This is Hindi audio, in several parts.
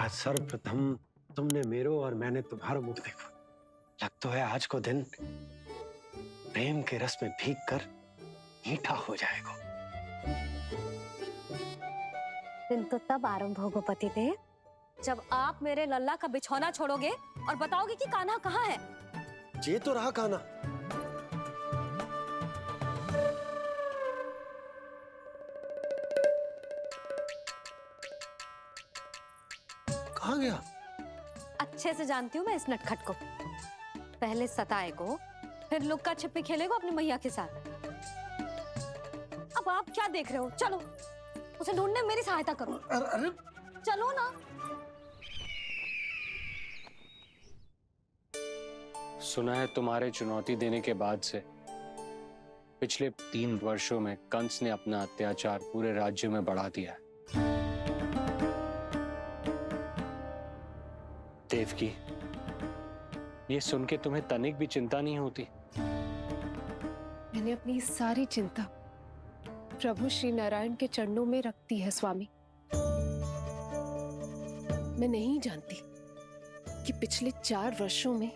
आज सर्वप्रथम तुमने मेरो और मैंने तुम्हारा मुख देखो। लग तो है आज को दिन प्रेम के रस में भीग कर मीठा हो जाएगा। दिन तो तब आरंभ होगा पतिदेव जब आप मेरे लल्ला का बिछौना छोड़ोगे और बताओगे कि कान्हा कहाँ है। ये तो रहा कान्हा। कहाँ गया? अच्छे से जानती हूँ मैं इस नटखट को। पहले सताएगो, फिर लुक्का छिपी खेलेगो अपनी मैया के साथ। अब आप क्या देख रहे हो? चलो उसे ढूंढने में मेरी सहायता करो। अरे चलो ना। सुना है तुम्हारे चुनौती देने के बाद से पिछले 3 वर्षों में कंस ने अपना अत्याचार पूरे राज्य में बढ़ा दिया है। देवकी, ये सुन के तुम्हें तनिक भी चिंता नहीं होती? मैंने अपनी सारी चिंता प्रभु श्री नारायण के चरणों में रख दी है स्वामी। मैं नहीं जानती कि पिछले 4 वर्षों में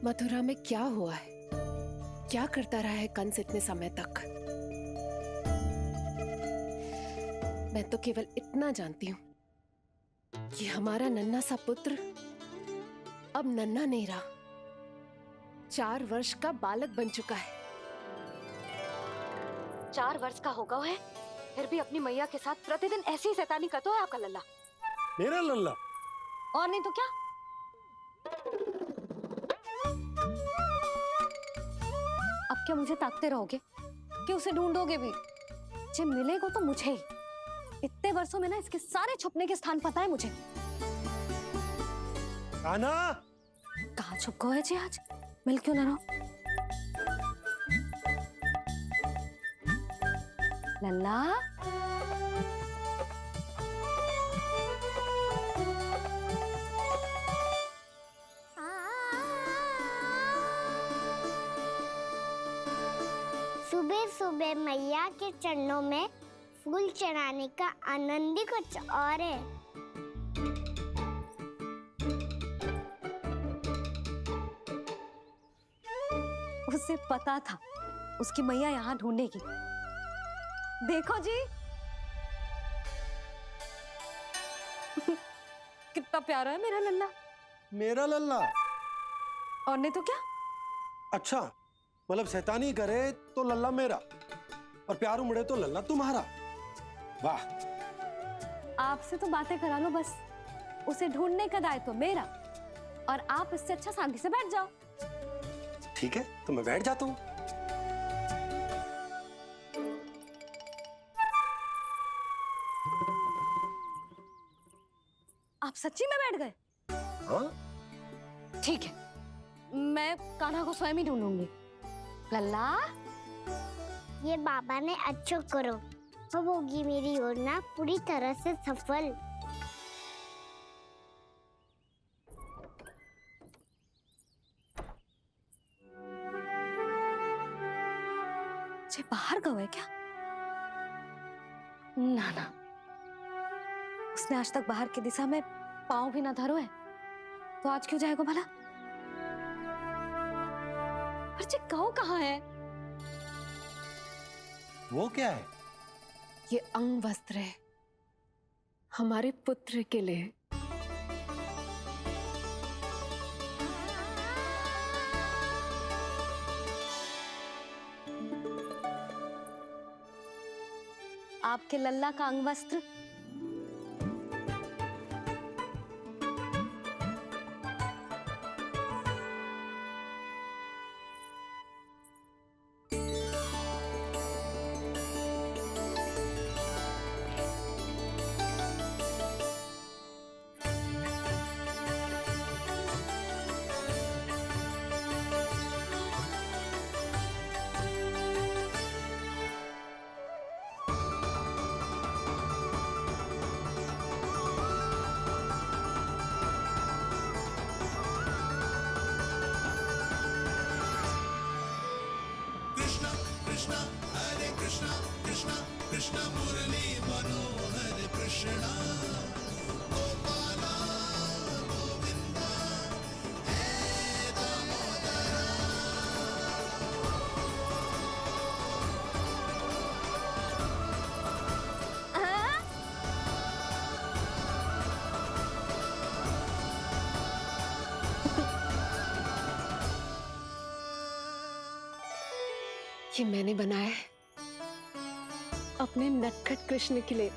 मथुरा में क्या हुआ है, क्या करता रहा है कंस इतने समय तक। मैं तो केवल इतना जानती हूं कि हमारा नन्हा सा पुत्र अब नन्हा नहीं रहा, 4 वर्ष का बालक बन चुका है। 4 वर्ष का होगा है, फिर भी अपनी मैया के साथ प्रतिदिन ऐसी ही शैतानी करता है आपका लल्ला। मेरा लल्ला? और नहीं तो क्या। अब क्या मुझे ताकते रहोगे कि उसे ढूंढोगे भी? जब मिलेगा तो मुझे ही। इतने वर्षों में ना इसके सारे छुपने के स्थान पता है मुझे। कान्हा! कहाँ छुप गए जी आज? मिल क्यों ना रहो? लल्ला, सुबह सुबह मैया के चरणों में फूल चढ़ाने का आनंद ही कुछ और है। उसे पता था उसकी मैया यहाँ ढूंढेगी। देखो जी कितना प्यारा है मेरा लल्ला। मेरा लल्ला? और नहीं तो क्या। अच्छा, मतलब शैतानी करे तो लल्ला मेरा और प्यार उमड़े तो लल्ला तुम्हारा। वाह! आपसे तो बातें करा लो बस, उसे ढूंढने का दायित्व मेरा और आप इससे अच्छा शांति से बैठ जाओ। ठीक है, तो मैं बैठ जाता हूँ। आप सच्ची में बैठ गए? हाँ? ठीक है, मैं कान्हा को स्वयं ही ढूंढूंगी। लल्ला, ये बाबा ने अच्छा करो, अब होगी मेरी योजना पूरी तरह से सफल। जे बाहर गए क्या? ना ना, उसने आज तक बाहर की दिशा में पांव भी ना धरो है, तो आज क्यों जाएगा भला? पर जे कहो कहाँ है? वो क्या है? ये अंग वस्त्र है हमारे पुत्र के लिए। आपके लल्ला का अंग वस्त्र? कृष्ण कृष्ण मुरली मनोहर कृष्णा। ये मैंने बनाया है अपने नटखट कृष्ण के लिए।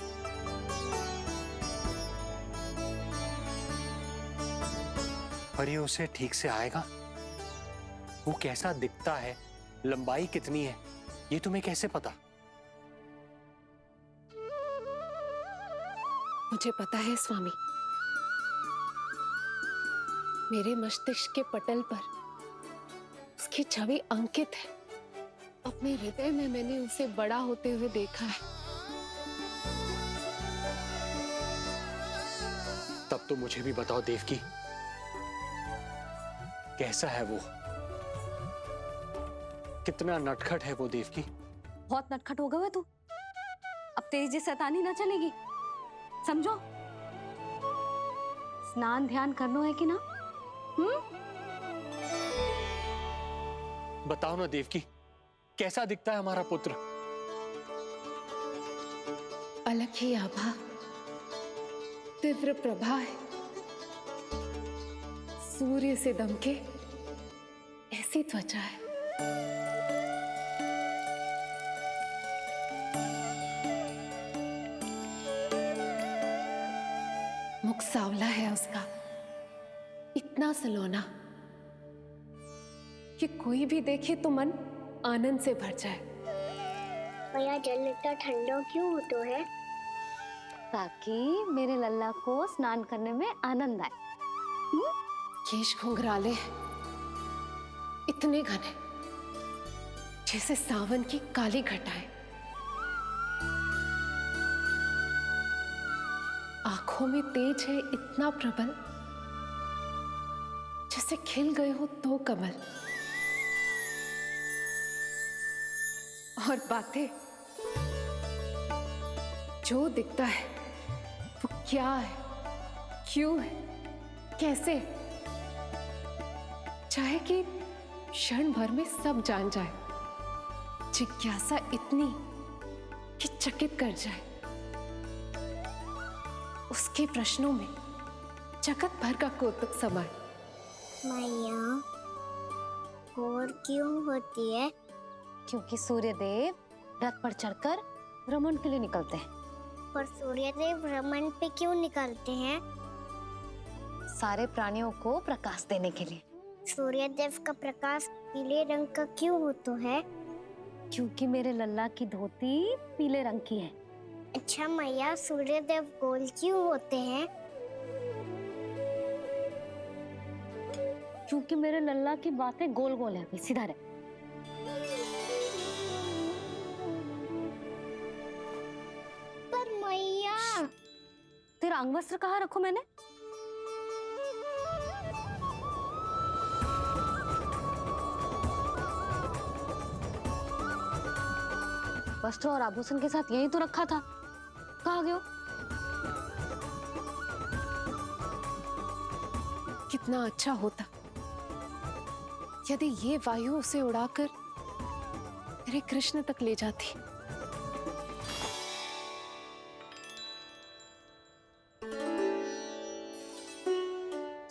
पर ये उसे ठीक से आएगा? वो कैसा दिखता है, लंबाई कितनी है, ये तुम्हें कैसे पता? मुझे पता है स्वामी, मेरे मस्तिष्क के पटल पर उसकी छवि अंकित है। अपने हृदय में मैंने उसे बड़ा होते हुए देखा है। तब तो मुझे भी बताओ देवकी, कैसा है वो? कितना नटखट है वो देवकी? बहुत नटखट हो गए हो तू। अब तेरी जी शैतानी ना चलेगी, समझो। स्नान ध्यान करना है कि ना? बताओ ना देवकी, कैसा दिखता है हमारा पुत्र? अलग ही आभा, तीव्र प्रभा है, सूर्य से दमके ऐसी त्वचा है। मुख सांवला है उसका, इतना सलोना कि कोई भी देखे तो मन आनंद से भर जाए। भैया जल इतना ठंडा क्यों होता है? ताकि मेरे लल्ला को स्नान करने में आनंद आए। केश घुंघराले इतने घने जैसे सावन की काली घटाएं। आंखों में तेज है इतना प्रबल जैसे खिल गए हो दो कमल। और बातें, जो दिखता है वो क्या है, क्यों है, कैसे, चाहे कि क्षण भर में सब जान जाए। जिज्ञासा इतनी कि चकित कर जाए। उसके प्रश्नों में जगत भर का कौतुक समाए। मैया और क्यों होती है? क्योंकि सूर्य देव रथ पर चढ़कर भ्रमण के लिए निकलते हैं। पर सूर्यदेव भ्रमण पे क्यों निकलते हैं? सारे प्राणियों को प्रकाश देने के लिए। सूर्यदेव का प्रकाश पीले रंग का क्यों होता है? क्योंकि मेरे लल्ला की धोती पीले रंग की है। अच्छा मैया, सूर्यदेव गोल क्यों होते हैं? क्योंकि मेरे लल्ला की बातें गोल गोल है, अभी सीधा रहे। पर मैया, तेरा अंगवस्त्र कहाँ रखूं मैंने? वस्त्र और आभूषण के साथ यही तो रखा था, कहाँ गए हो? कितना अच्छा होता यदि ये वायु उसे उड़ाकर मेरे कृष्ण तक ले जाती।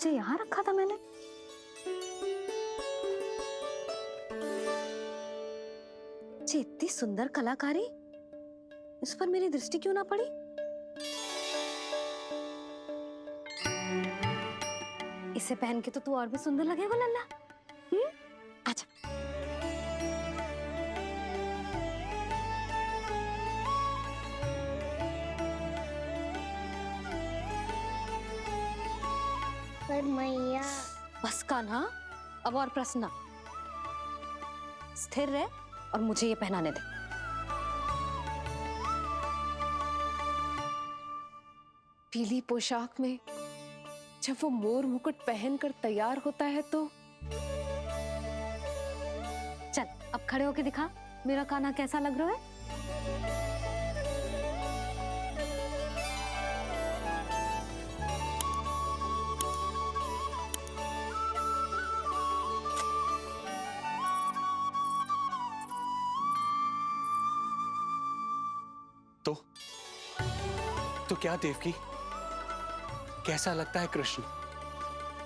ये यहाँ रखा था मैंने। ये इतनी सुंदर कलाकारी, इस पर मेरी दृष्टि क्यों ना पड़ी? इसे पहन के तो तू और भी सुंदर लगेगा लल्ला। आजा। पर मैया, बस कान्हा, अब और प्रश्न ना। स्थिर रह और मुझे ये पहनाने दे। पीली पोशाक में जब वो मोर मुकुट पहनकर तैयार होता है तो चल अब खड़े होके दिखा मेरा कान्हा कैसा लग रहा है। तो क्या देवकी, कैसा लगता है कृष्ण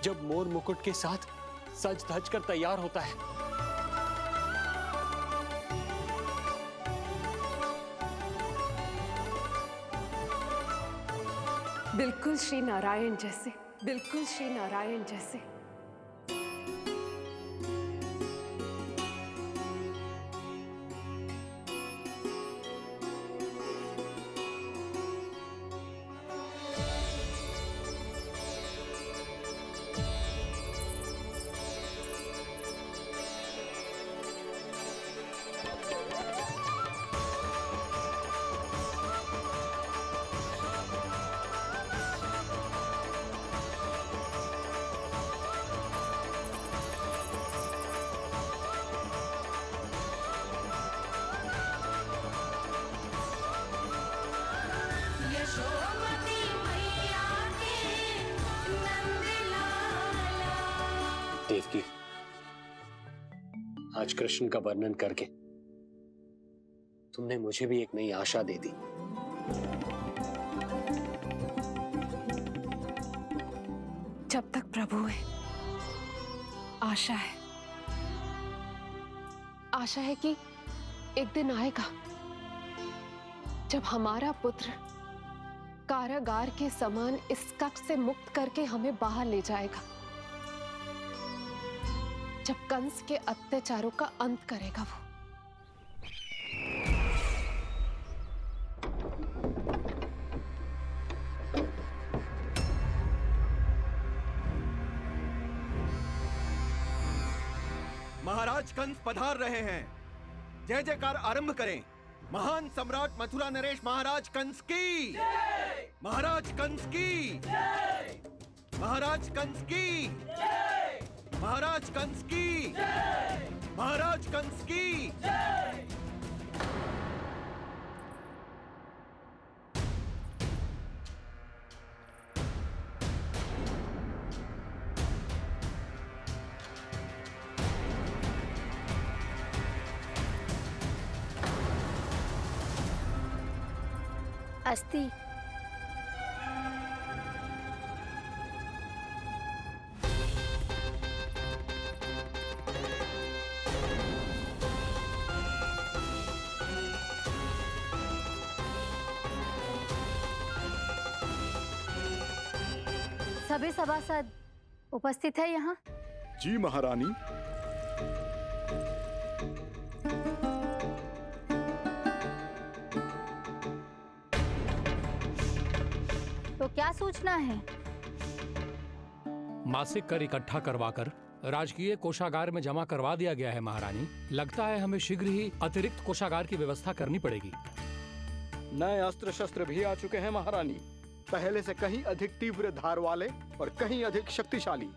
जब मोर मुकुट के साथ सज धज कर तैयार होता है? बिल्कुल श्री नारायण जैसे, बिल्कुल श्री नारायण जैसे। देवकी, आज कृष्ण का वर्णन करके तुमने मुझे भी एक नई आशा दे दी। जब तक प्रभु है, आशा है। आशा है कि एक दिन आएगा जब हमारा पुत्र कारागार के समान इस कक्ष से मुक्त करके हमें बाहर ले जाएगा, जब कंस के अत्याचारों का अंत करेगा वो। महाराज कंस पधार रहे हैं। जय जयकार आरंभ करें। महान सम्राट मथुरा नरेश महाराज कंस की, महाराज कंस की, महाराज कंस की, महाराज कंस की, महाराज कंस की। अस्ति। सभी सभासद उपस्थित है यहाँ? जी महारानी। तो क्या सूचना है? मासिक कर इकट्ठा करवाकर राजकीय कोषागार में जमा करवा दिया गया है महारानी। लगता है हमें शीघ्र ही अतिरिक्त कोषागार की व्यवस्था करनी पड़ेगी। नए अस्त्र शस्त्र भी आ चुके हैं महारानी, पहले से कहीं अधिक तीव्र धार वाले और कहीं अधिक शक्तिशाली।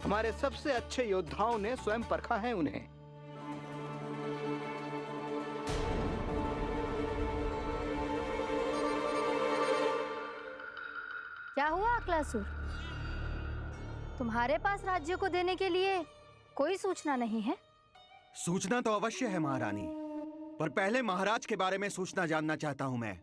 हमारे सबसे अच्छे योद्धाओं ने स्वयं परखा है उन्हें। क्या हुआ अक्लासुर? तुम्हारे पास राज्य को देने के लिए कोई सूचना नहीं है? सूचना तो अवश्य है महारानी, पर पहले महाराज के बारे में सूचना जानना चाहता हूं मैं।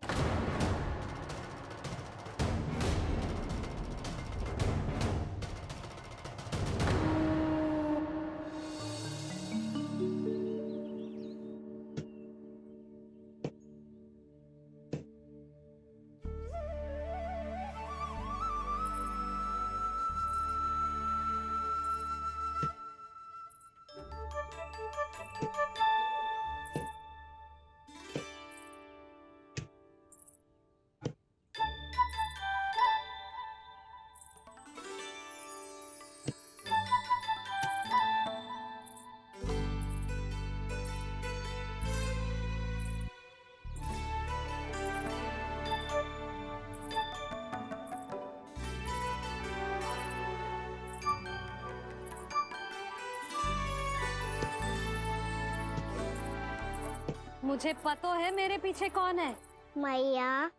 मुझे पता है मेरे पीछे कौन है। मैया।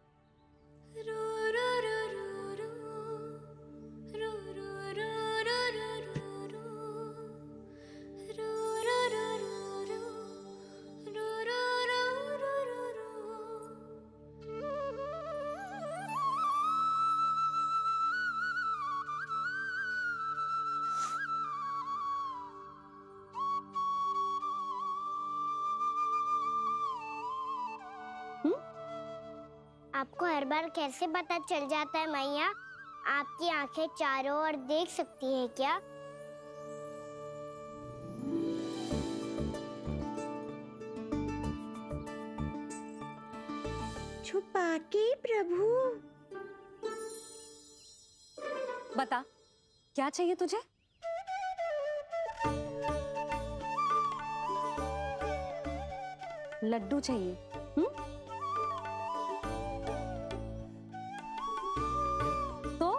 आपको हर बार कैसे पता चल जाता है मैया? आपकी आंखें चारों ओर देख सकती है क्या? छुपा के प्रभु। बता, क्या चाहिए तुझे? लड्डू चाहिए? तो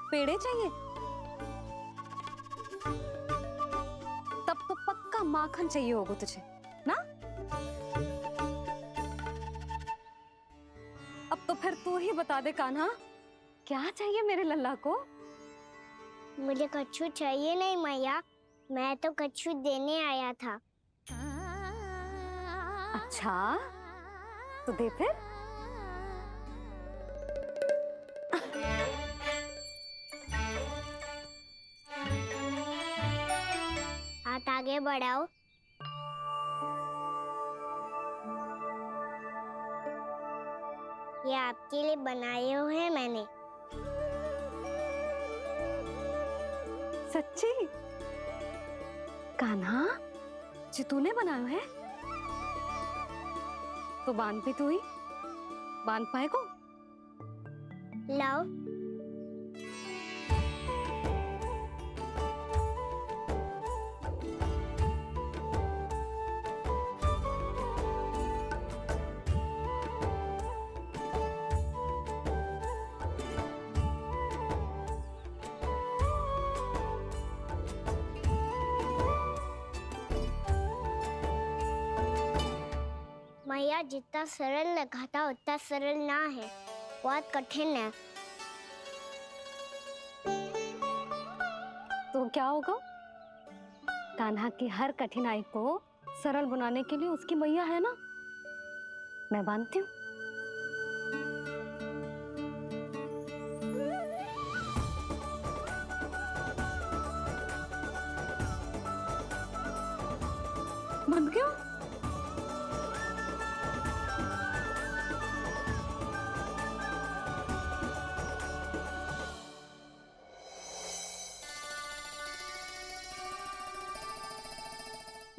पेड़े चाहिए? तब तो पक्का माखन चाहिए होगा तुझे ना? अब तो फिर तू ही बता दे कान्हा, क्या चाहिए मेरे लल्ला को? मुझे कच्छू चाहिए नहीं मैया, मैं तो कच्छू देने आया था। अच्छा, तो दे फिर। हाथ आगे बढ़ाओ। ये आपके लिए बनाए हुए हैं मैंने। सच्ची? कान्हा, जी तूने बनाया है? तो बांध भी तू ही, बांध पाए को? लाओ। मैया, जितना सरल लगा था उतना सरल ना है, बहुत कठिन है। तो क्या होगा? कान्हा की हर कठिनाई को सरल बनाने के लिए उसकी मैया है ना, मैं मानती हूँ। बंद क्यों?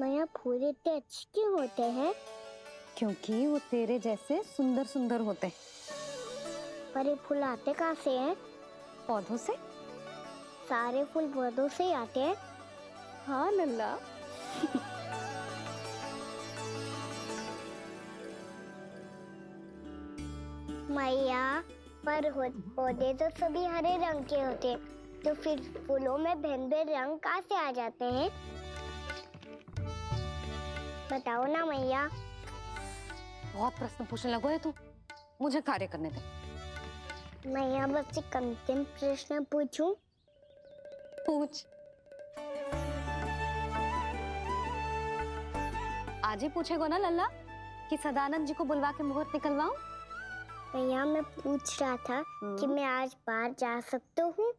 मैया, फूल इतने अच्छे क्यों होते हैं? क्योंकि वो तेरे जैसे सुंदर सुंदर होते हैं। पर ये फूल आते कहाँ से हैं? पौधों से। सारे फूल पौधों से ही आते हैं? हाँ लल्ला। मैया, पर पौधे तो सभी हरे रंग के होते हैं, तो फिर फूलों में भिन्न-भिन्न रंग कहाँ से आ जाते हैं? बताओ ना मैया। बहुत प्रश्न पूछने लगो है तू, मुझे कार्य करने दे। मैया, बस एक अंतिम प्रश्न पूछूं? पूछ। आज ही पूछेगो ना लल्ला कि सदानंद जी को बुलवा के मुहूर्त निकलवाऊं? मैया, मैं पूछ रहा था कि मैं आज बाहर जा सकता हूँ?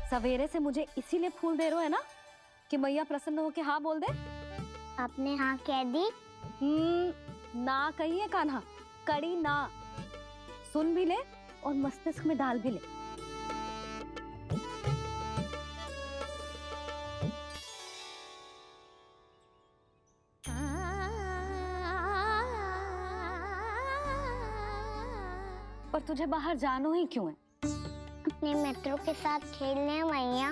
सवेरे से मुझे इसीलिए फूल दे रहे हो है ना कि मैया प्रसन्न हो के हाँ बोल दे? आपने हाँ कह दी? ना कहिए कान्हा, कड़ी ना। सुन भी ले और मस्तिष्क में डाल भी ले। पर तुझे बाहर जानो ही क्यों है? अपने मित्रों के साथ खेलने मैया।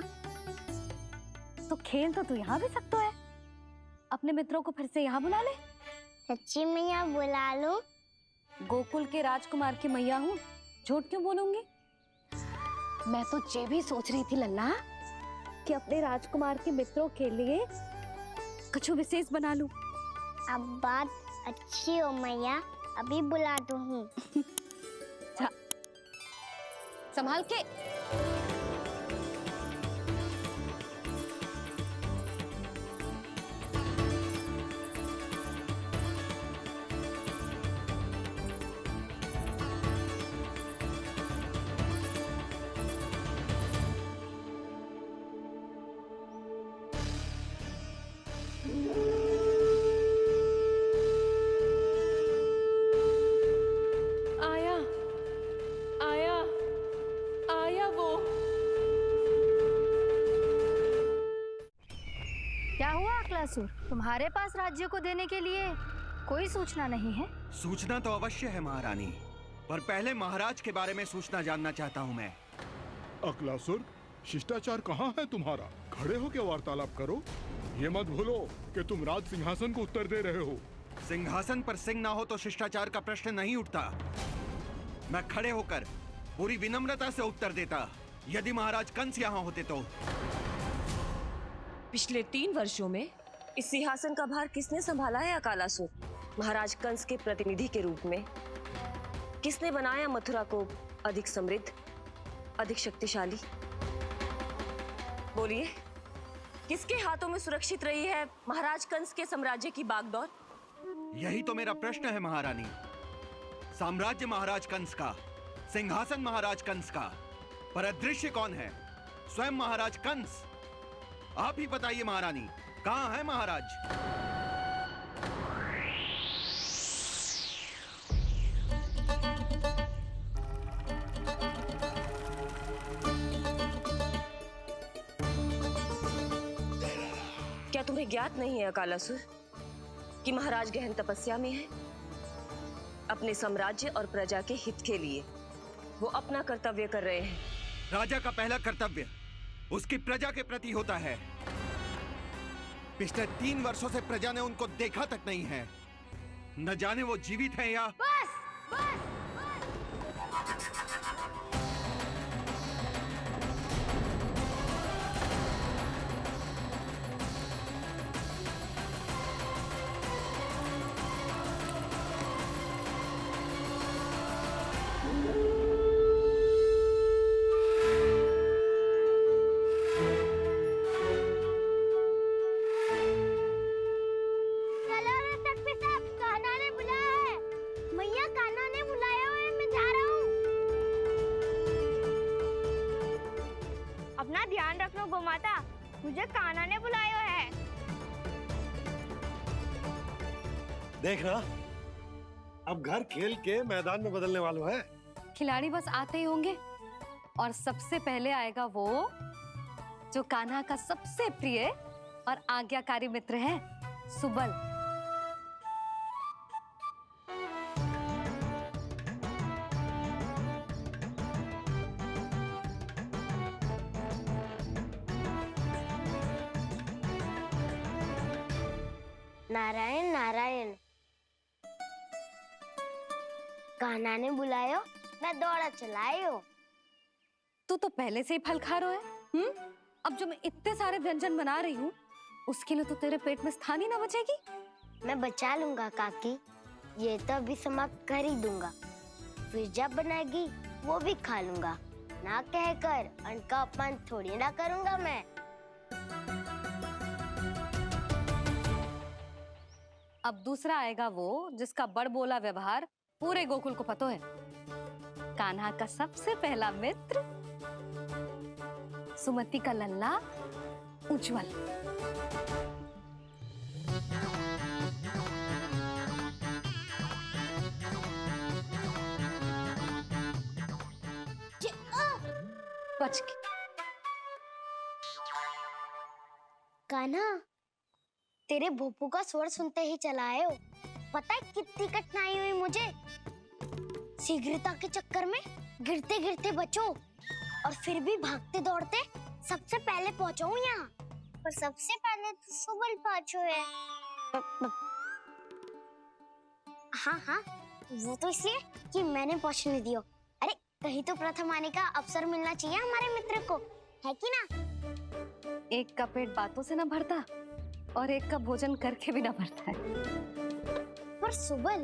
तो खेल तो तू यहाँ भी सकता है, अपने मित्रों को फिर से यहाँ बुला ले। सच्ची मैया, बुला लो। गोकुल के राजकुमार की मैया हूँ, झूठ क्यों बोलूंगी? मैं तो ये भी सोच रही थी लल्ला कि अपने राजकुमार के मित्रों के लिए कुछ विशेष बना लूं। अब बात अच्छी हो मैया, अभी बुला दो हूँ। संभाल के। कालासुर, तुम्हारे पास राज्य को देने के लिए कोई सूचना नहीं है? सूचना तो अवश्य है महारानी, पर पहले महाराज के बारे में सूचना जानना चाहता हूँ मैं। अकलासुर, शिष्टाचार कहाँ है तुम्हारा? खड़े हो के वार्तालाप करो। ये मत भूलो कि तुम राज सिंहासन को उत्तर दे रहे हो। सिंहासन पर सिंह ना हो तो शिष्टाचार का प्रश्न नहीं उठता। मैं खड़े होकर पूरी विनम्रता से उत्तर देता, यदि महाराज कंस यहाँ होते तो। पिछले 3 वर्षों में इस सिंहासन का भार किसने संभाला है अकालासुर? महाराज कंस के प्रतिनिधि के रूप में किसने बनाया मथुरा को अधिक समृद्ध, अधिक शक्तिशाली? बोलिए, किसके हाथों में सुरक्षित रही है महाराज कंस के साम्राज्य की बागडोर? यही तो मेरा प्रश्न है महारानी। साम्राज्य महाराज कंस का, सिंहासन महाराज कंस का, पर अदृश्य कौन है? स्वयं महाराज कंस। आप ही बताइए महारानी, कहाँ है महाराज? क्या तुम्हें ज्ञात नहीं है अकालासुर कि महाराज गहन तपस्या में है? अपने साम्राज्य और प्रजा के हित के लिए वो अपना कर्तव्य कर रहे हैं। राजा का पहला कर्तव्य उसकी प्रजा के प्रति होता है। पिछले 3 वर्षों से प्रजा ने उनको देखा तक नहीं है। न जाने वो जीवित हैं या... बस बस गोमाता, मुझे कान्हा ने बुलाया है। देखना, अब घर खेल के मैदान में बदलने वालों है। खिलाड़ी बस आते ही होंगे और सबसे पहले आएगा वो जो कान्हा का सबसे प्रिय और आज्ञाकारी मित्र है, सुबल। नारायण नारायण, कान्हा ने बुलायो, मैं दौड़ा चलायो। तू तो पहले से ही फल खा रहा है। अब जो मैं इतने सारे व्यंजन बना रही हूँ, उसके लिए तो तेरे पेट में स्थान ही ना बचेगी। मैं बचा लूंगा काकी, ये तो अभी समाप्त कर ही दूंगा। फिर जब बनाएगी वो भी खा लूंगा। ना कहकर अन्न का अपमान थोड़ी ना करूंगा मैं। अब दूसरा आएगा वो जिसका बड़बोला व्यवहार पूरे गोकुल को पता है, कान्हा का सबसे पहला मित्र, सुमति का लल्ला उज्जवल। बच के। कान्हा, तेरे भोपू का स्वर सुनते ही चला आए हो। पता है कितनी कठिनाई हुई मुझे। शीघ्रता के चक्कर में गिरते गिरते बचो और फिर भी भागते दौड़ते सबसे पहले पहुंचो यहाँ। पर सबसे पहले तो सुबल पहुंचो है। हाँ हाँ, वो तो इसलिए कि मैंने पहुंचने दियो। अरे कहीं तो प्रथम आने का अवसर मिलना चाहिए हमारे मित्र को, है कि ना? एक का पेट बातों से ना भरता और एक का भोजन करके भी ना भरता है। पर सुबल,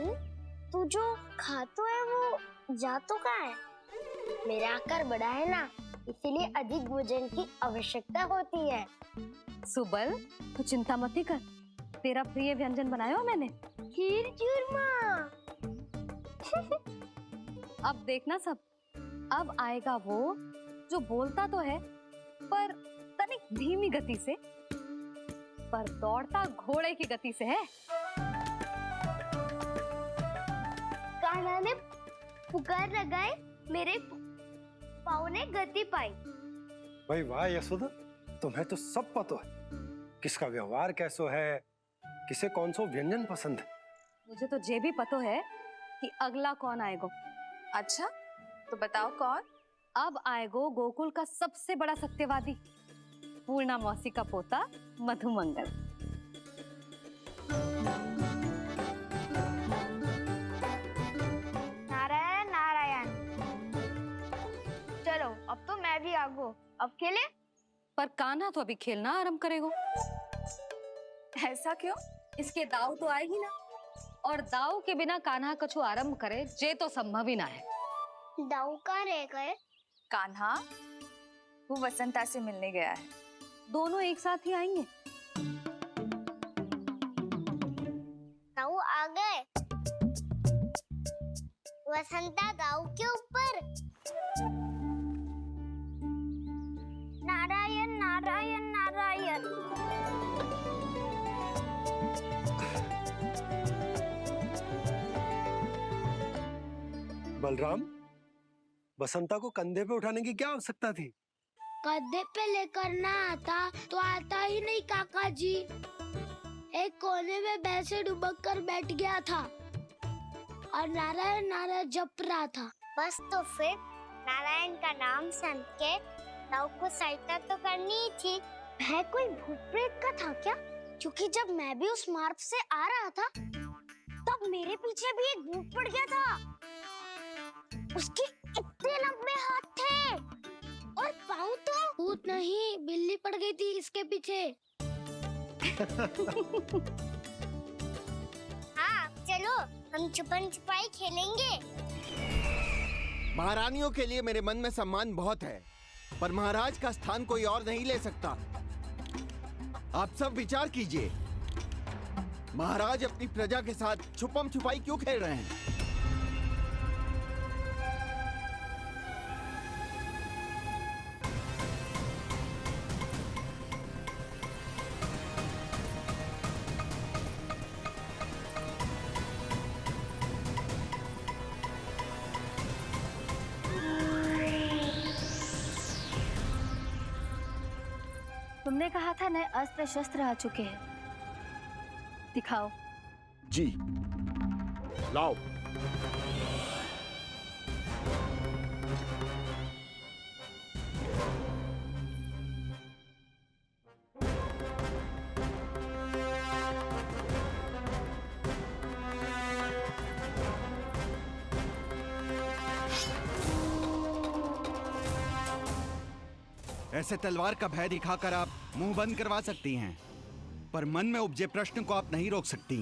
तू जो खातो है वो जातो कहाँ है? मेरा आकार बड़ा है ना, इसीलिए अधिक भोजन की आवश्यकता होती है। सुबल, तू चिंता मत ही कर, तेरा प्रिय व्यंजन बनाया हो मैंने, खीर चूरमा। अब देखना सब, अब आएगा वो जो बोलता तो है पर तनिक धीमी गति से, पर दौड़ता घोड़े की गति से है। कान्हा ने पुकार लगाए, मेरे पाँव ने गति पाई। भाई वाह यशोदा, तुम्हें तो सब पता है। किसका व्यवहार कैसो है, किसे कौन सो व्यंजन पसंद है। मुझे तो ये भी पता है कि अगला कौन आएगो। अच्छा, तो बताओ कौन? अब आएगो गोकुल का सबसे बड़ा सत्यवादी, पूर्णा मौसी का पोता मधुमंगल। नारायण नारायण। चलो अब तो मैं भी आगो, अब खेले। पर कान्हा तो अभी खेलना आरंभ करेगो। ऐसा क्यों? इसके दाव तो आएगी ना, और दाव के बिना कान्हा कछु आरंभ करे जे तो संभव ही ना है। दाऊ कहाँ रह गए? कान्हा वो वसंता से मिलने गया है। दोनों एक साथ ही आएंगे। दाऊ आ गए। वसंता दाऊ के ऊपर। नारायण नारायण नारायण। बलराम, बसंता को कंधे पे उठाने की क्या आवश्यकता थी? कंधे पे लेकर ना आता तो आता ही नहीं काका जी। एक कोने में वैसे डुबक कर बैठ गया था और नारायण नारायण जप रहा था। बस तो फिर नारायण का नाम सुन के दाऊ को सहायता तो करनी ही थी। वह कोई भूत प्रेत का था क्या? क्योंकि जब मैं भी उस मार्ग से आ रहा था तब मेरे पीछे भी एक भूत पड़ गया था। उसके इतने लंबे हाथ थे और पाँव तो भूत नहीं, बिल्ली पड़ गई थी इसके पीछे। हाँ चलो हम छुपन छुपाई खेलेंगे। महारानियों के लिए मेरे मन में सम्मान बहुत है, पर महाराज का स्थान कोई और नहीं ले सकता। आप सब विचार कीजिए, महाराज अपनी प्रजा के साथ छुपम छुपाई क्यों खेल रहे हैं? तुमने कहा था नए अस्त्र शस्त्र आ चुके हैं, दिखाओ। जी लाओ। ऐसे तलवार का भय दिखाकर आप मुंह बंद करवा सकती हैं, पर मन में उपजे प्रश्न को आप नहीं रोक सकती।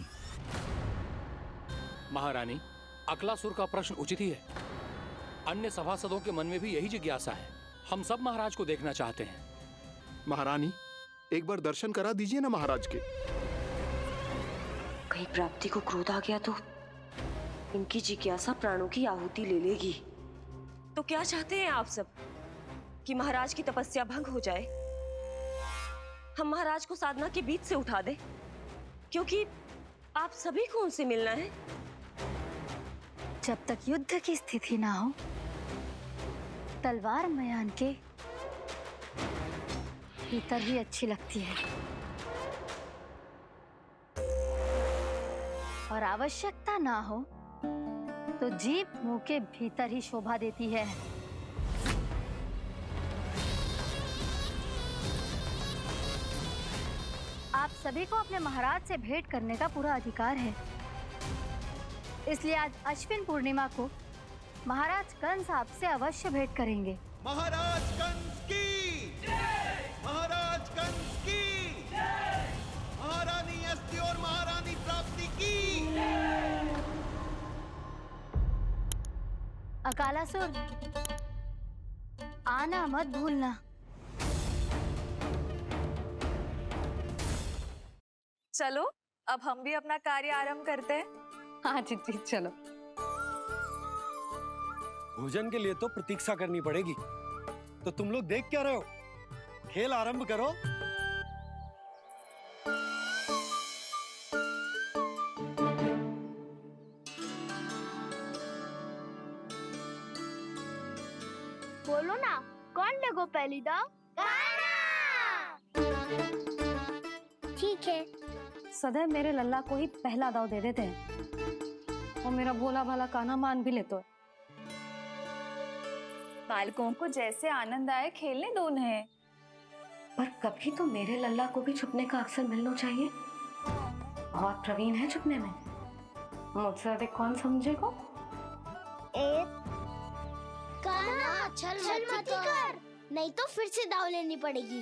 महारानी, अकलासुर का प्रश्न उचित ही है। अन्य सभासदों के मन में भी यही जिज्ञासा है। हम सब महाराज को देखना चाहते हैं। महारानी, एक बार दर्शन करा दीजिए ना महाराज के। कहीं प्राप्ति को क्रोध आ गया तो इनकी जिज्ञासा प्राणों की आहुति ले लेगी। तो क्या चाहते हैं आप सब? कि महाराज की तपस्या भंग हो जाए? हम महाराज को साधना के बीच से उठा दें? क्योंकि आप सभी को उनसे मिलना है। जब तक युद्ध की स्थिति ना हो, तलवार मयान के भीतर ही अच्छी लगती है, और आवश्यकता ना हो तो जीभ मुंह के भीतर ही शोभा देती है। आप सभी को अपने महाराज से भेंट करने का पूरा अधिकार है। इसलिए आज अश्विन पूर्णिमा को महाराज कंस आपसे अवश्य भेंट करेंगे। महाराज कंस की जय! महाराज कंस की जय! महारानी अस्ति और महारानी प्राप्ति की जय! अकालासुर, आना मत भूलना। चलो अब हम भी अपना कार्य आरंभ करते हैं। हाँ चिट्ठी, चलो। भोजन के लिए तो प्रतीक्षा करनी पड़ेगी, तो तुम लोग देख क्या रहे हो? खेल आरंभ करो। बोलो ना, कौन लगो पहली दाव? ठीक है। सदैव मेरे लल्ला को ही पहला दाव दे देते हैं और मेरा भोला भाला कान्हा मान भी लेते हो। बालकों को जैसे आनंद आए खेलने दो उन्हें। पर कभी तो मेरे लल्ला को भी छुपने का अवसर मिलना चाहिए। बहुत प्रवीण है छुपने में, मुझसे अधिक कौन समझेगा? कान्हा छल मत कर, नहीं तो फिर से दाव लेनी पड़ेगी।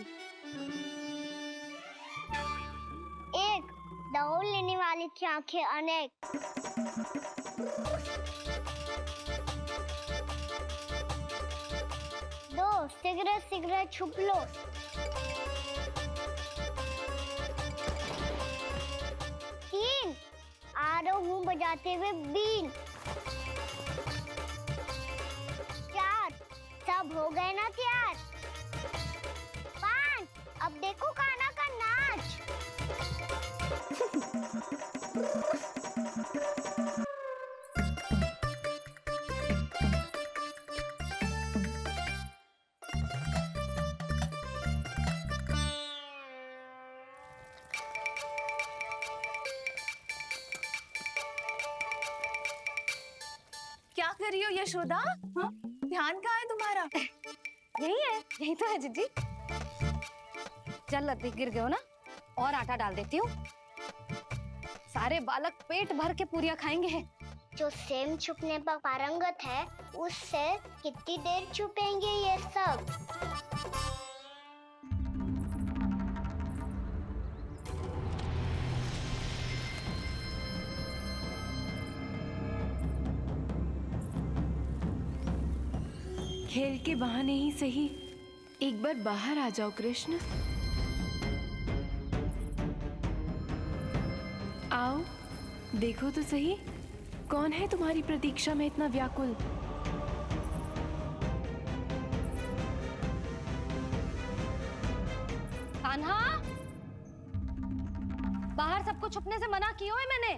एक दाव लेने वाली की आंखें अनेक। दो सिगरेट सिगरेट छुप लो। तीन आ रहा हूँ बजाते हुए बीन। चार सब हो गए ना तैयार। पांच अब देखो कान्हा का नाच। क्या कर रही हो यशोदा? हाँ? ध्यान कहाँ है तुम्हारा? यही है, यही तो है जीजी। चल अधिक गिर गए हो ना, और आटा डाल देती हूँ। सारे बालक पेट भर के पूरियां खाएंगे। जो सेम छुपने पर पारंगत है, उससे कितनी देर छुपेंगे ये सब? खेल के बहाने ही सही एक बार बाहर आ जाओ कृष्ण। आओ देखो तो सही, कौन है तुम्हारी प्रतीक्षा में इतना व्याकुल? कान्हा, बाहर सबको छुपने से मना किया है मैंने।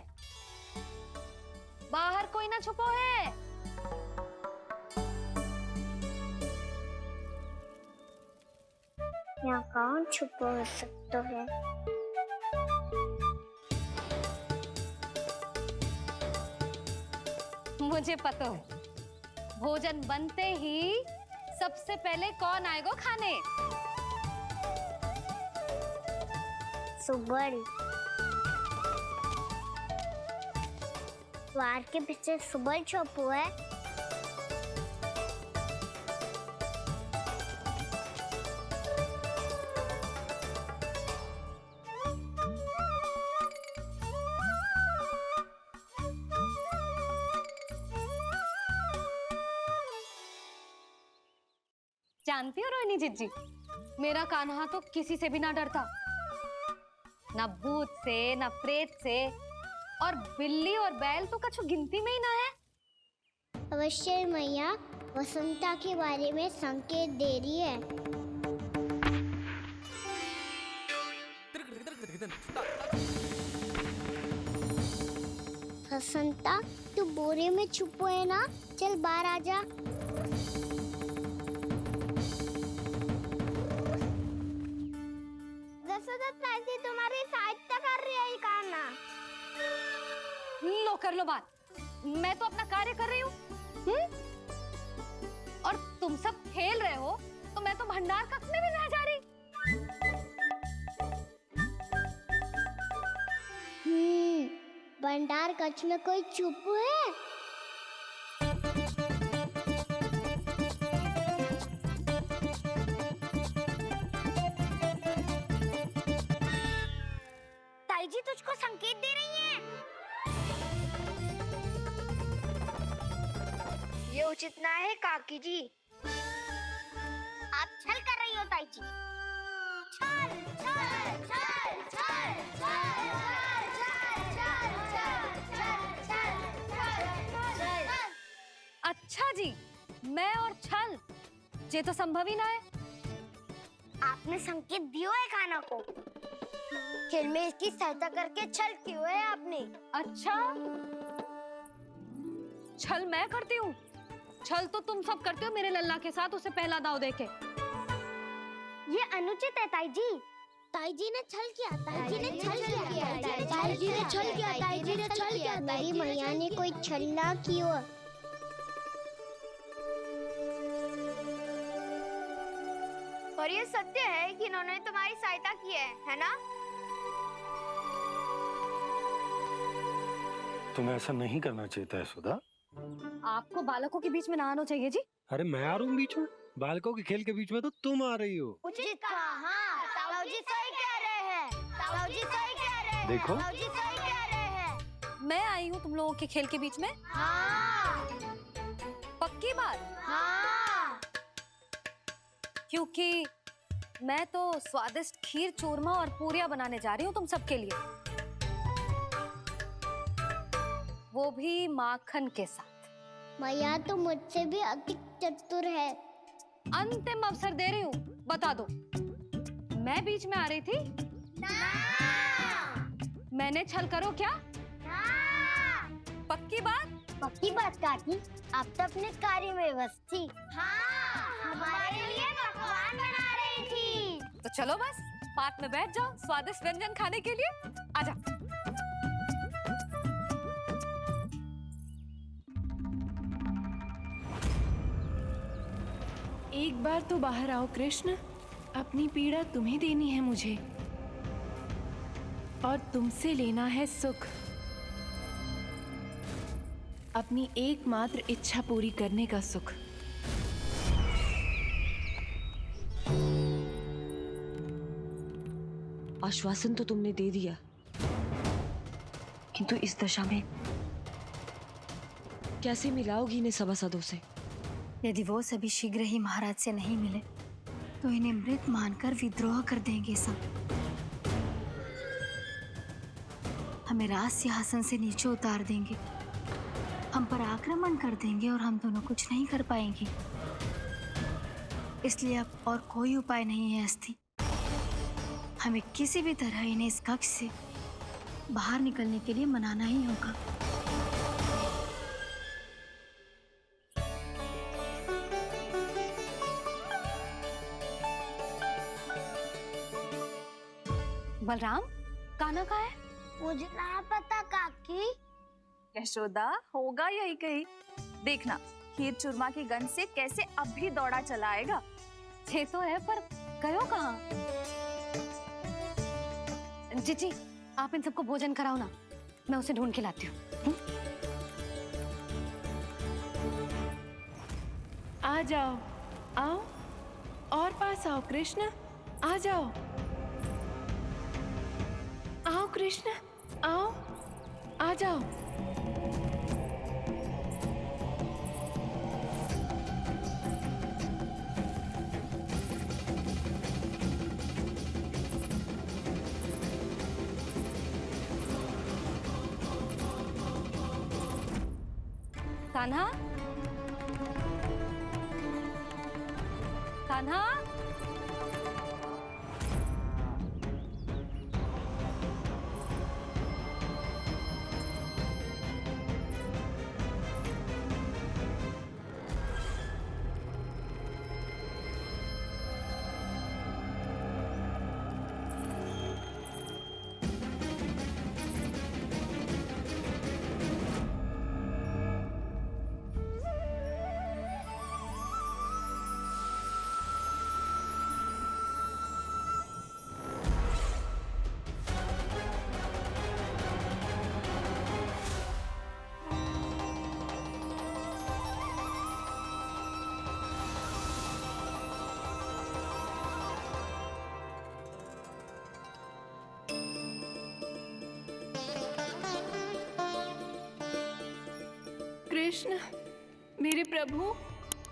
बाहर कोई ना छुपो है। यहाँ कौन छुपा हो सकता है? मुझे पता है, भोजन बनते ही सबसे पहले कौन आएगा खाने? सुबल। द्वार के पीछे सुबल छुपा है। जानती हो रोहिणी जीजी, मेरा कान्हा तो किसी से भी ना डरता, ना भूत से, ना प्रेत से, और बिल्ली और बैल तो कछु गिनती में ही ना है। अवश्य मैया वसंता के बारे में संकेत दे रही है। वसंता तू बोरे में छुपो है ना, चल बाहर आ जा। तुम्हारी सहायता कर रही है कान्हा। लो कर लो बात, मैं तो अपना कार्य कर रही हूँ। और तुम सब खेल रहे हो तो मैं तो भंडार कक्ष में भी नहीं जा रही। भंडार कक्ष में कोई चुप है? ताई जी तुझको संकेत दे रही हैं। ये उचित ना है काकी जी। आप छल कर रही हो ताई जी। छल छल छल छल छल अच्छा जी, मैं और छल, ये तो संभव ही ना है। आपने संकेत दिया है कान्हा को, खेल में इसकी सहायता करके छल क्यों है आपने? अच्छा, छल मैं करती हूँ? छल तो तुम सब करते हो मेरे लल्ला के साथ, उसे पहला दाव देके। ये अनुचित है ताई जी। ताई जी ने छल किया, ताई जी ने छल किया, ताई जी ने छल किया, ताई जी ने छल किया। मेरी मैया ने कोई छल ना किया। और ये सत्य है कि इन्होंने तुम्हारी सहायता की है ना? तुम्हें ऐसा नहीं करना चाहिए था यशोदा। आपको बालकों के बीच में ना आना चाहिए जी। अरे मैं आ रहा हूँ बीच में? बालकों के खेल के बीच में तो तुम आ रही हो। उचित कहा, ताऊ जी सही कह रहे हैं, ताऊ जी सही कह रहे हैं, देखो। ताऊ जी सही कह रहे हैं। मैं आई हूँ तुम लोगों के खेल के बीच में? हाँ। पक्की बात? हाँ। क्योंकि मैं तो स्वादिष्ट खीर, चूरमा और पूरियां बनाने जा रही हूँ तुम सबके लिए, वो भी माखन के साथ। मैया तो मुझसे भी अधिक चतुर है। अंतिम अवसर दे रही हूँ, बता दो, मैं बीच में आ रही थी? ना। मैंने छल करो क्या? ना। पक्की बात? पक्की बात काकी, आप तो अपने कार्य में व्यस्त थी। हाँ, हमारे लिए पकवान बना रही थी। तो चलो बस पार्क में बैठ जाओ स्वादिष्ट व्यंजन खाने के लिए। आजा। एक बार तो बाहर आओ कृष्ण, अपनी पीड़ा तुम्हें देनी है मुझे, और तुमसे लेना है सुख। अपनी एकमात्र इच्छा पूरी करने का सुख। आश्वासन तो तुमने दे दिया, किंतु इस दशा में कैसे मिलाओगी इन्हें सभासदों से? यदि वो सभी शीघ्र ही महाराज से नहीं मिले तो इन्हें मृत मानकर विद्रोह कर देंगे सब। हमें राज सिंहासन से नीचे उतार देंगे, हम पर आक्रमण कर देंगे और हम दोनों कुछ नहीं कर पाएंगे। इसलिए अब और कोई उपाय नहीं है अस्थि, हमें किसी भी तरह इन्हें इस कक्ष से बाहर निकलने के लिए मनाना ही होगा। बलराम, कान्हा कहाँ है? मुझे ना पता काकी। यशोदा, होगा यही कहीं। देखना खीर चूरमा की गंध से कैसे अब भी दौड़ा चला आएगा। छे तो है पर गयो कहाँ? जीजी, आप इन सबको भोजन कराओ ना, मैं उसे ढूंढ के लाती हूँ। आ जाओ, आओ और पास आओ कृष्ण, आ जाओ। आओ कृष्ण, आओ, आ जाओ। कान्हा, कान्हा, कृष्ण, मेरे प्रभु,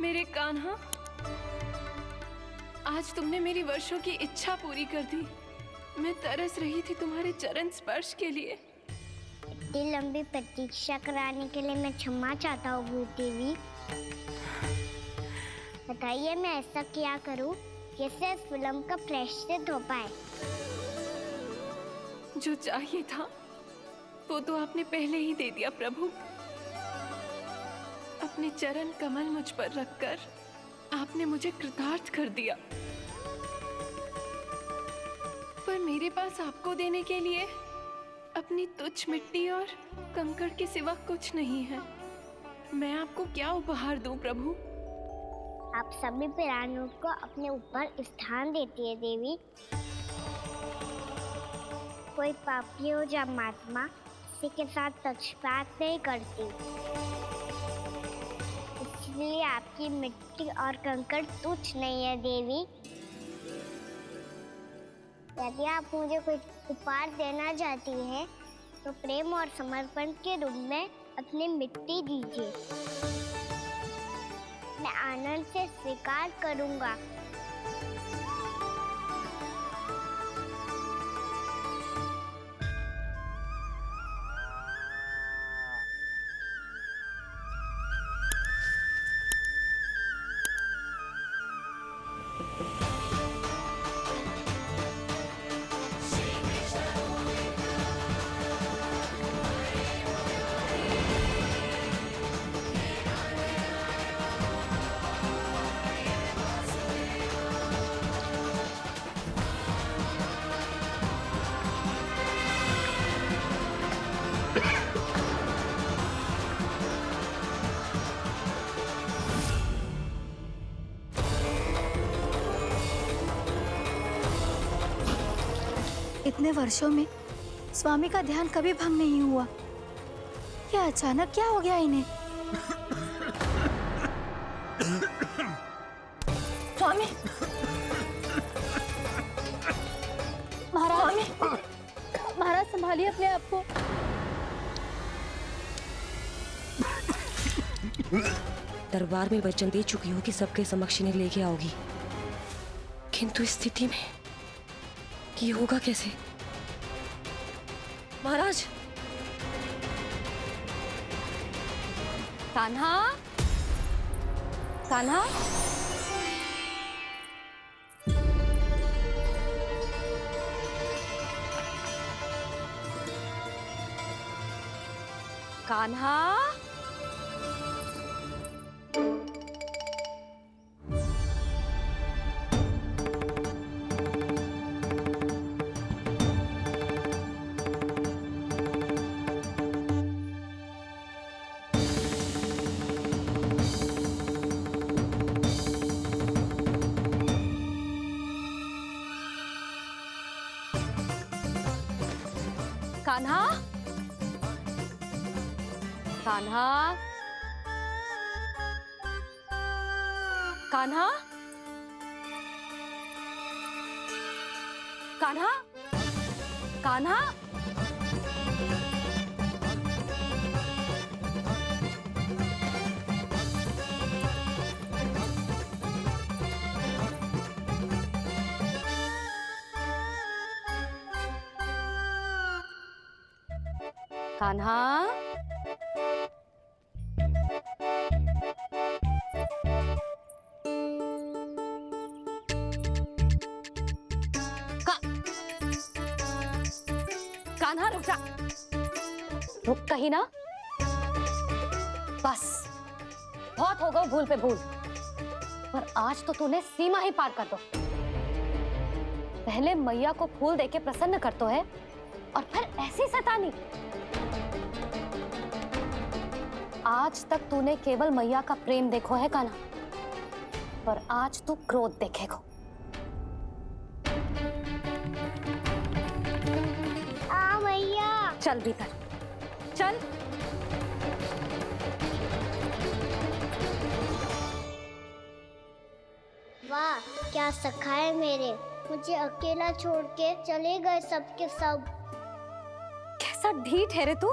मेरे कान्हा, आज तुमने मेरी वर्षों की इच्छा पूरी कर दी। मैं तरस रही थी तुम्हारे चरण स्पर्श के लिए। इतनी लंबी प्रतीक्षा कराने के लिए मैं क्षमा चाहता हूँ गुरु देवी। बताइए मैं ऐसा क्या करूँ जिससे इस फिल्म का प्रायश्चित हो पाए? जो चाहिए था वो तो आपने पहले ही दे दिया प्रभु। अपने चरण कमल मुझ पर रखकर आपने मुझे कृतार्थ कर दिया। पर पर मेरे पास आपको देने के लिए अपनी तुच्छ मिट्टी और कंकड़ के सिवा कुछ नहीं है। मैं आपको क्या उपहार दूं प्रभु? आप सभी प्राणियों को अपने ऊपर स्थान देती है देवी। कोई पापी हो या महात्मा किसी के साथ पक्षपात नहीं करती, इसलिए आपकी मिट्टी और कंकड़ तुच्छ नहीं है देवी। यदि आप मुझे कोई उपहार देना चाहती हैं, तो प्रेम और समर्पण के रूप में अपनी मिट्टी दीजिए। मैं आनंद से स्वीकार करूंगा। इतने वर्षों में स्वामी का ध्यान कभी भंग नहीं हुआ। ये अचानक क्या हो गया इन्हें? स्वामी, महाराज, महाराज संभालिए अपने आप को। दरबार में वचन दे चुकी हो कि सबके समक्ष इन्हें लेके आओगी, किंतु इस स्थिति में ये होगा कैसे? महाराज, कान्हा, कान्हा, कान्हा, कान्हा, कान्हा, कान्हा, कान्हा, कान्हा, कान्हा, कान्हा रुक जा, रुक कहीं ना। बस बहुत हो गया भूल पे भूल, पर आज तो तूने सीमा ही पार कर दो। पहले मैया को फूल देके प्रसन्न कर तो है, और फिर ऐसी सतानी। आज तक तूने केवल मैया का प्रेम देखो है कान्हा, पर आज तू क्रोध देखेगा। मैया, चल भीतर, चल। वाह, क्या सखा है मेरे, मुझे अकेला छोड़ के चले गए सबके सब। कैसा ढीठ है रे तू,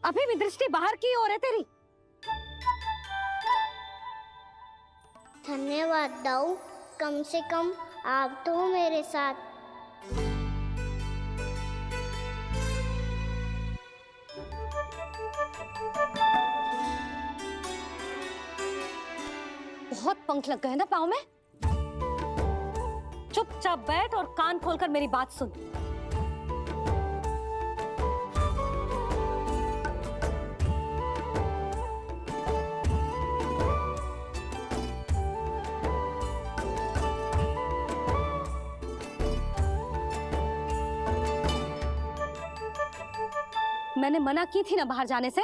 अभी भी दृष्टि बाहर की ओर है तेरी। धन्यवाद दाऊ, कम से कम आप तो हो मेरे साथ। बहुत पंख लग गए ना पाँव में। चुपचाप बैठ और कान खोलकर मेरी बात सुन। मैंने मना की थी ना बाहर जाने से।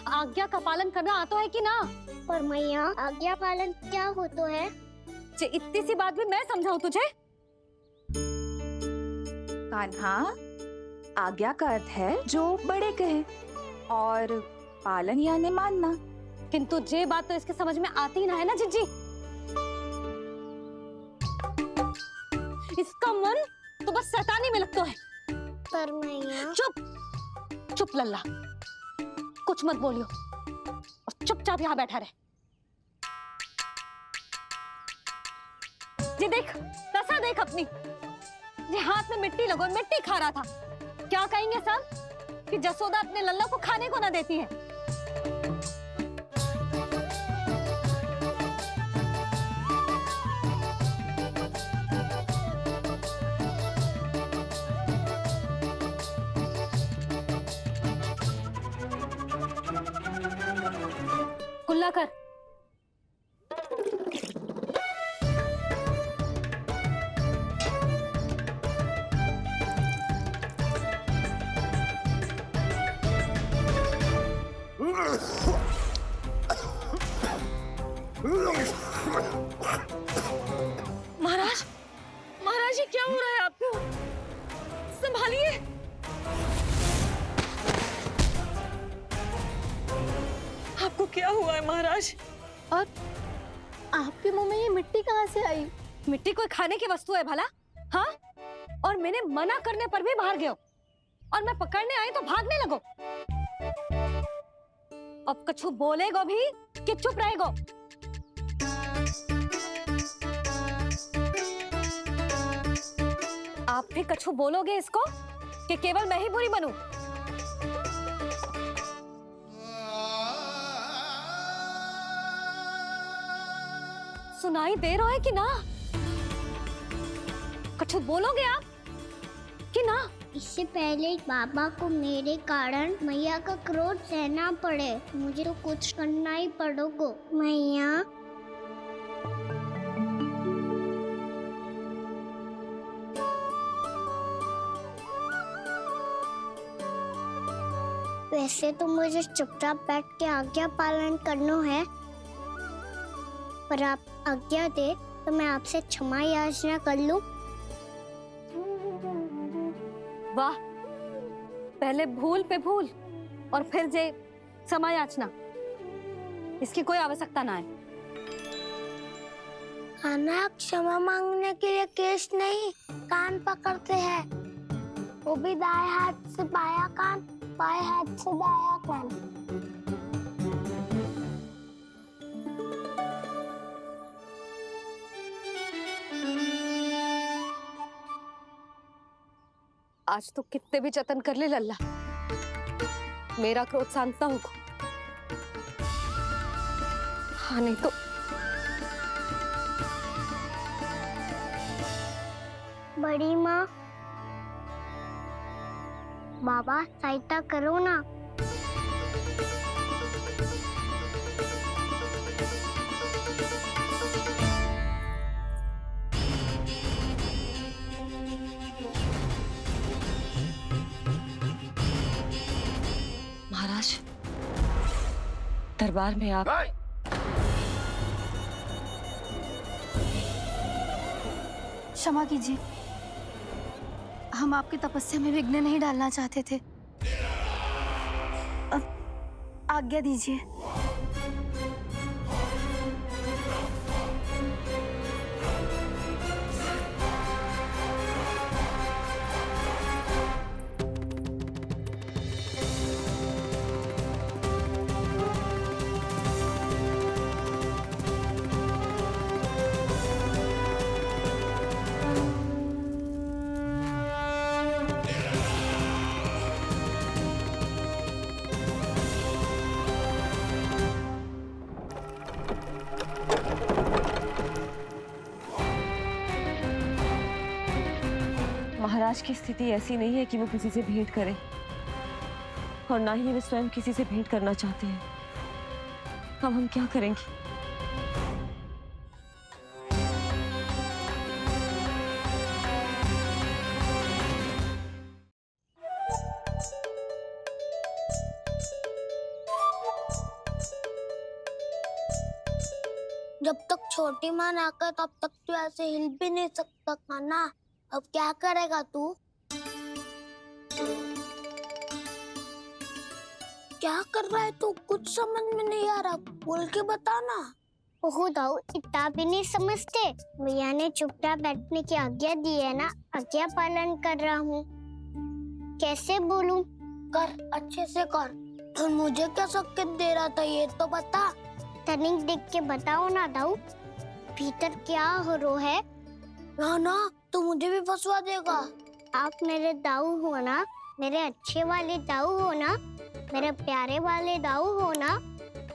आज्ञा का पालन करना आता है कि ना? पर मैया, आज्ञा पालन क्या होता है? इतनी सी बात भी मैं समझाऊं तुझे? कान्हा, आज्ञा का अर्थ है जो बड़े कहे, और पालन यानी मानना। किंतु ये बात तो इसके समझ में आती ना है ना जिज्जी। इसका मन तो बस शैतानी में लगता है। पर मैया। चुप चुप लल्ला, कुछ मत बोलियो और चुपचाप यहाँ बैठा रहे। ये देख, दशा देख अपनी। ये हाथ में मिट्टी लगो, मिट्टी खा रहा था। क्या कहेंगे सब कि जसोदा अपने लल्ला को खाने को ना देती है। कुल्ला कर। महाराज, महाराज ये क्या हो रहा है आपको? संभालिए। आपको क्या हुआ है महाराज? और आपके मुंह में ये मिट्टी कहाँ से आई? मिट्टी कोई खाने की वस्तु है भला? हाँ? और मैंने मना करने पर भी बाहर गए और मैं पकड़ने आई तो भागने लगो। अब कछु बोलेगो भी कि चुप रहेगो? आप भी कछु बोलोगे इसको कि केवल मैं ही बुरी बनूं? सुनाई दे रहा है कि ना? कछु बोलोगे आप कि ना? इससे पहले बाबा को मेरे कारण मैया का क्रोध सहना पड़े, मुझे तो कुछ करना ही पड़ेगा। मैया, वैसे तो मुझे चुपचाप बैठ के आज्ञा पालन करना है, पर आप आज्ञा दे तो मैं आपसे क्षमा याचना कर लूं। वाह, पहले भूल पे भूल और फिर जे क्षमा याचना, इसकी कोई आवश्यकता ना है। खाना क्षमा मांगने के लिए केस नहीं, कान पकड़ते हैं, वो भी दाएं हाथ से बायां कान, बाएं हाथ से दायां कान। आज तो कितने भी जतन कर ले लल्ला, मेरा क्रोध शांत ना होगा। हाँ नहीं तो बड़ी माँ, बाबा सहायता करो ना। महाराज, दरबार में आप क्षमा कीजिए, हम आपकी तपस्या में विघ्न नहीं डालना चाहते थे। अब आज्ञा दीजिए। महाराज की स्थिति ऐसी नहीं है कि वो किसी से भेंट करें, और ना ही वे स्वयं किसी से भेंट करना चाहते हैं। अब हम क्या करेंगे? जब तक छोटी माँ ना करे तब तक तू ऐसे हिल भी नहीं सकता कान्हा। अब क्या करेगा तू? क्या कर रहा है तू? कुछ समझ में नहीं आ रहा, बोल के बता ना। ओहो दाऊ, इतना भी नहीं समझते। भैया ने चुपचाप बैठने की आज्ञा दी है ना, आज्ञा पालन कर रहा हूँ। कैसे बोलूं? कर, अच्छे से कर। और मुझे क्या संकेत दे रहा था ये तो बता। तनिक देख के बताओ ना दाऊ, भीतर क्या हो रहा है? ना तू मुझे भी फंसवा देगा। आप मेरे दाऊ हो ना, मेरे अच्छे वाले दाऊ हो ना, मेरे प्यारे वाले दाऊ हो ना।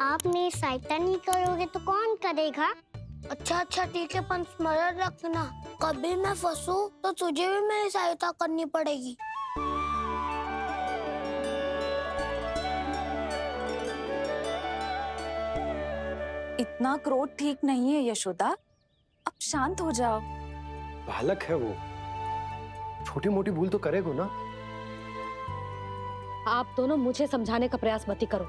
आप मेरी सहायता नहीं करोगे तो कौन करेगा? अच्छा ठीक है, पर स्मरण रखना, कभी मैं फंसू तो तुझे भी मेरी सहायता करनी पड़ेगी। इतना क्रोध ठीक नहीं है यशोदा, अब शांत हो जाओ। बालक है वो, छोटी मोटी भूल तो करेगा ना। आप दोनों मुझे समझाने का प्रयास मत ही करो।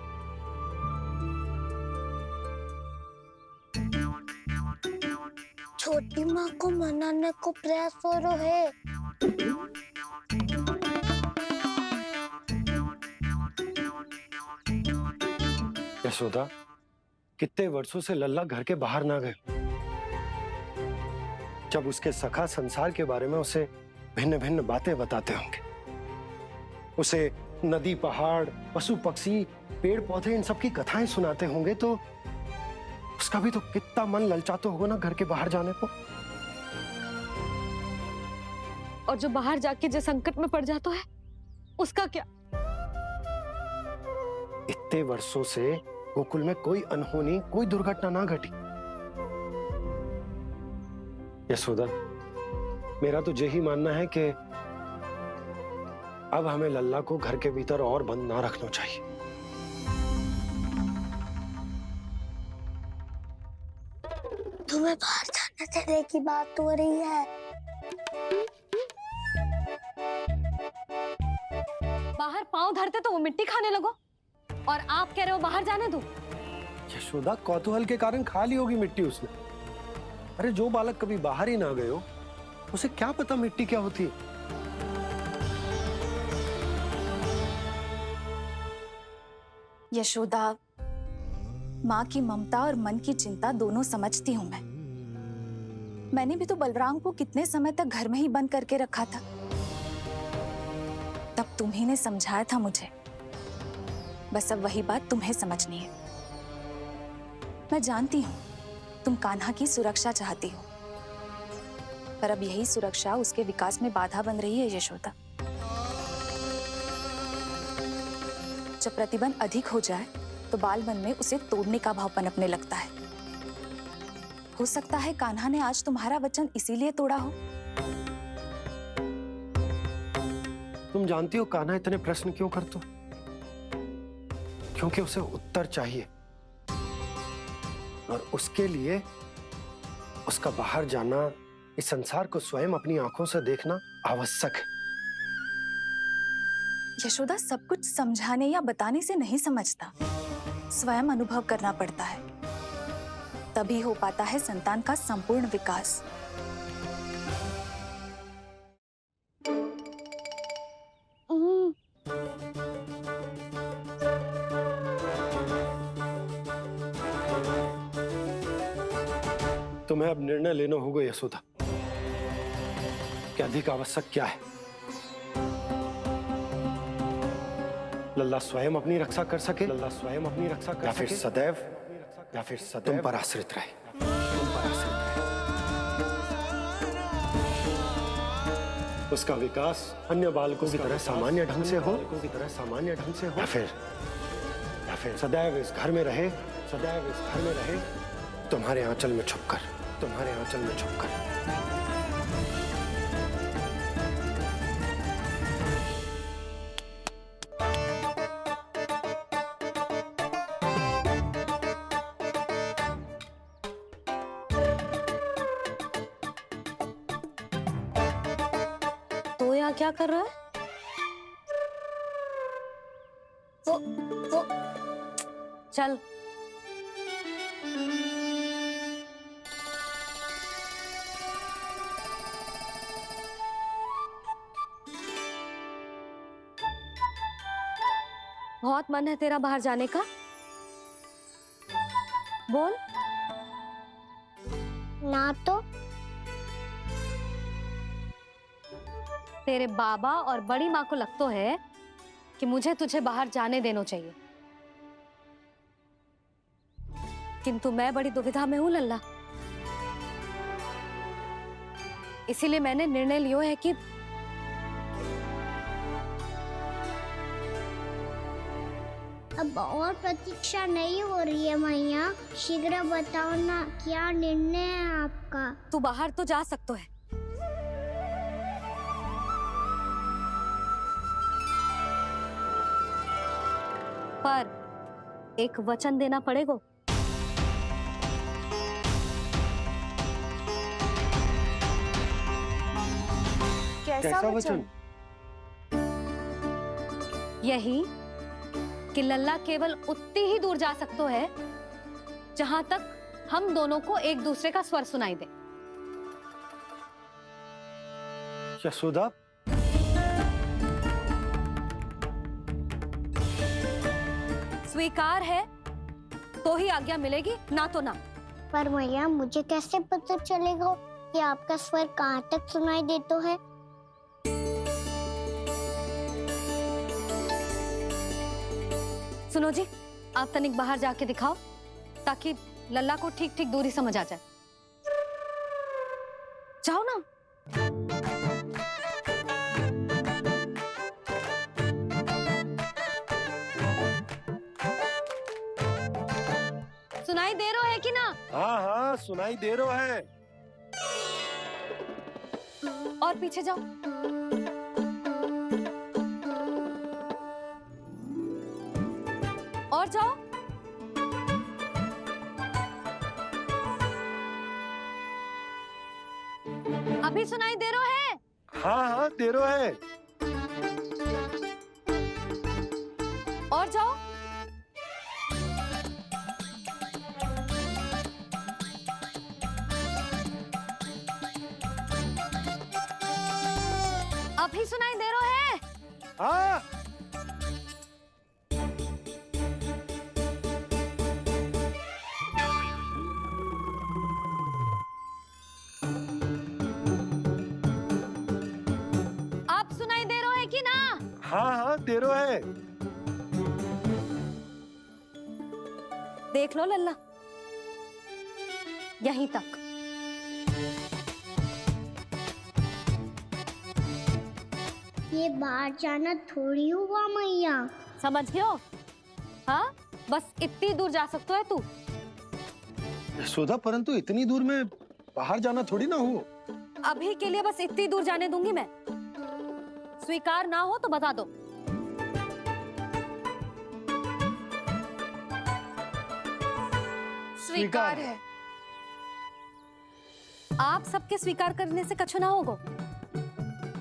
छोटी माँ को मनाने को प्रयास हो रहा है। यशोदा, कितने वर्षों से लल्ला घर के बाहर ना गए। जब उसके सखा संसार के बारे में उसे भिन्न भिन्न बातें बताते होंगे, उसे नदी पहाड़ पशु पक्षी पेड़ पौधे इन सब की कथाएं सुनाते होंगे, तो उसका भी तो कितना मन ललचाता होगा ना घर के बाहर जाने को। और जो बाहर जाके जो संकट में पड़ जाता है उसका क्या? इतने वर्षों से गोकुल में कोई अनहोनी कोई दुर्घटना ना घटी। यशोदा, मेरा तो यही मानना है कि अब हमें लल्ला को घर के भीतर और बंद ना रखना चाहिए। तुम्हें बाहर जाने देने की बात हो रही है। बाहर पांव धरते तो वो मिट्टी खाने लगो, और आप कह रहे हो बाहर जाने दो। यशोदा, कौतूहल के कारण खा ली होगी मिट्टी उसने। अरे जो बालक कभी बाहर ही ना गए हो, उसे क्या पता मिट्टी क्या होती है। यशोदा, माँ की ममता और मन की चिंता दोनों समझती हूँ मैं। मैंने भी तो बलराम को कितने समय तक घर में ही बंद करके रखा था। तब तुम्ही ने समझाया था मुझे, बस अब वही बात तुम्हें समझनी है। मैं जानती हूँ तुम कान्हा की सुरक्षा चाहती हो, पर अब यही सुरक्षा उसके विकास में बाधा बन रही है यशोदा। जब प्रतिबंध अधिक हो जाए तो बाल मन में उसे तोड़ने का भाव पनपने लगता है। हो सकता है कान्हा ने आज तुम्हारा वचन इसीलिए तोड़ा हो। तुम जानती हो कान्हा इतने प्रश्न क्यों करता? क्योंकि उसे उत्तर चाहिए, और उसके लिए उसका बाहर जाना, इस संसार को स्वयं अपनी आंखों से देखना आवश्यक है। यशोदा, सब कुछ समझाने या बताने से नहीं समझता, स्वयं अनुभव करना पड़ता है, तभी हो पाता है संतान का संपूर्ण विकास। तुम्हें अब निर्णय लेना होगा यशोदा कि अधिक आवश्यक क्या है। लल्ला स्वयं अपनी रक्षा कर सके, लल्ला स्वयं अपनी रक्षा कर सके, या फिर सदैव तुम पर आश्रित रहे, तुम पर आश्रित रहे। उसका विकास अन्य बालकों की तरह सामान्य ढंग से हो, या फिर सदैव इस घर में रहे, सदैव इस घर में रहे, तुम्हारे आंचल में छुपकर, तुम्हारे आंचल में छुपकर। तो यहाँ क्या कर रहा है? वो चल। बहुत मन है तेरा बाहर जाने का? बोल। ना तो। तेरे बाबा और बड़ी माँ को लगता है कि मुझे तुझे बाहर जाने देना चाहिए, किंतु मैं बड़ी दुविधा में हूं लल्ला। इसीलिए मैंने निर्णय लियो है कि अब और प्रतीक्षा नहीं हो रही है मैया, शीघ्र बताओ ना क्या निर्णय है आपका। तू बाहर तो जा सकता है, पर एक वचन देना पड़ेगा। कैसा वचन? यही कि लल्ला केवल उतनी ही दूर जा सकता है जहां तक हम दोनों को एक दूसरे का स्वर सुनाई दे। यशोदा, स्वीकार है तो ही आज्ञा मिलेगी, ना तो ना। पर मैया मुझे कैसे पता चलेगा कि आपका स्वर कहाँ तक सुनाई देता है? सुनो जी, आप तनिक बाहर जाके दिखाओ ताकि लल्ला को ठीक ठीक दूरी समझ आ जाए। जाओ ना। सुनाई दे रहा है कि ना? हाँ हाँ सुनाई दे रहा है। और पीछे जाओ। और जाओ। अभी सुनाई दे रहा है? हाँ हाँ दे रहा है। और जाओ। अभी सुनाई दे रहा है? हाँ। आप सुनाई दे रहा है कि ना? हाँ हाँ दे रहा है। देख लो लल्ला, यहीं तक। ये बाहर जाना थोड़ी हुआ मैया। समझ गयो? हाँ, बस इतनी दूर जा सकता है तू। यशोदा, परंतु इतनी दूर में बाहर जाना थोड़ी ना हो। अभी के लिए बस इतनी दूर जाने दूंगी मैं। स्वीकार ना हो तो बता दो। स्वीकार है। आप सबके स्वीकार करने से कछु ना होगा।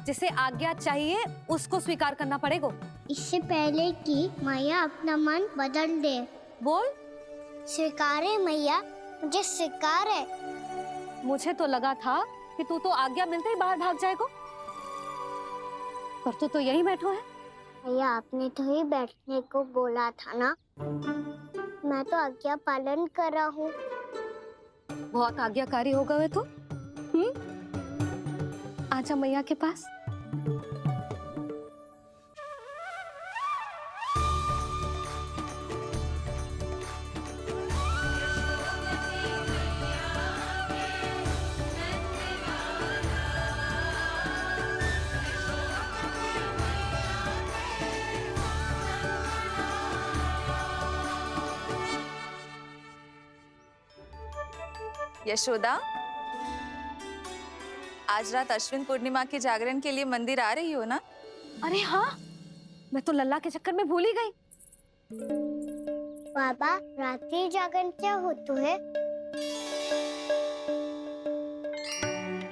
जिसे आज्ञा चाहिए उसको स्वीकार करना पड़ेगा। इससे पहले कि मैया अपना मन बदल दे। बोल। स्वीकार है मैया, मुझे स्वीकार है। मुझे तो लगा था कि तू तो आज्ञा मिलते ही बाहर भाग जाएगा, पर तू तो यहीं बैठो है। भैया आपने तो ही बैठने को बोला था ना, मैं तो आज्ञा पालन कर रहा हूँ। बहुत आज्ञाकारी हो गए तो। आजा मैया के पास। यशोदा, आज रात अश्विन पूर्णिमा के जागरण के लिए मंदिर आ रही हो ना? अरे हाँ, मैं तो लल्ला के चक्कर में भूल ही गई। बाबा, रात्रि जागरण क्या होता है?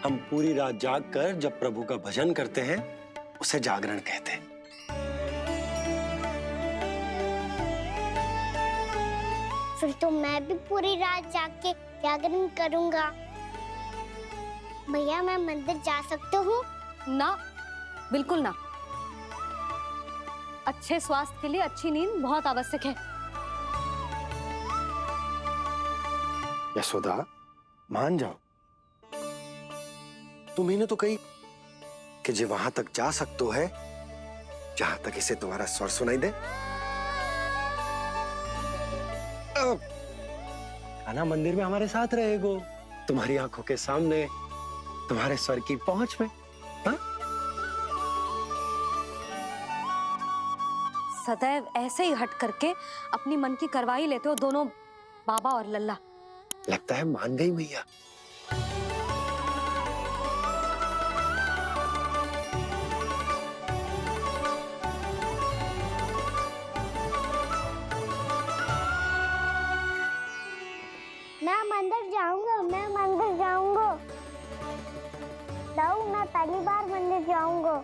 हम पूरी रात जाग कर जब प्रभु का भजन करते हैं उसे जागरण कहते हैं। फिर तो मैं भी पूरी रात जाग के जागरण करूंगा। भैया मैं मंदिर जा सकती हूँ? ना, बिल्कुल ना। अच्छे स्वास्थ्य के लिए अच्छी नींद बहुत आवश्यक है। यशोदा, मान जाओ, तुम्ही ने तो कही कि जे वहां तक जा सकते है जहां तक इसे तुम्हारा स्वर सुनाई दे। कान्हा मंदिर में हमारे साथ रहेगो, तुम्हारी आंखों के सामने, तुम्हारे स्वर की पहुंच में। हाँ? सदैव ऐसे ही हट करके अपनी मन की करवाई लेते हो दोनों बाबा और लल्ला। लगता है मान गई मैया। मैं मंदिर जाऊंगा, मैं मंदिर जाऊंगा। दाऊ, मैं पहली बार मंदिर जाऊंगा।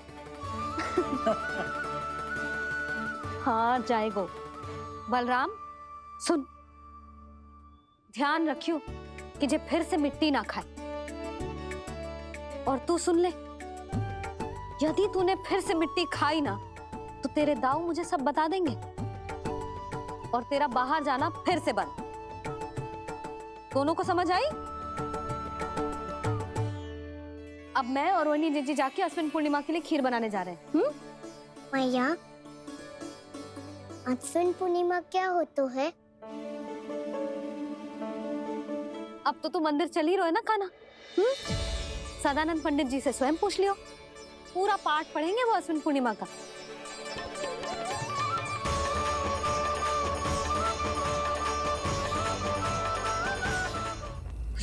हाँ जाएगो। बलराम सुन, ध्यान रखियो कि जे फिर से मिट्टी ना खाए। और तू सुन ले, यदि तूने फिर से मिट्टी खाई ना तो तेरे दाऊ मुझे सब बता देंगे और तेरा बाहर जाना फिर से बंद। दोनों को समझ आई? अब मैं और रोहिणी जीजी जाके अश्विन पूर्णिमा के लिए खीर बनाने जा रहे हैं। मैया, अश्विन पूर्णिमा क्या होता है? अब तो तू मंदिर चल ही रहो है ना कान्हा? सदानंद पंडित जी से स्वयं पूछ लियो, पूरा पाठ पढ़ेंगे वो अश्विन पूर्णिमा का।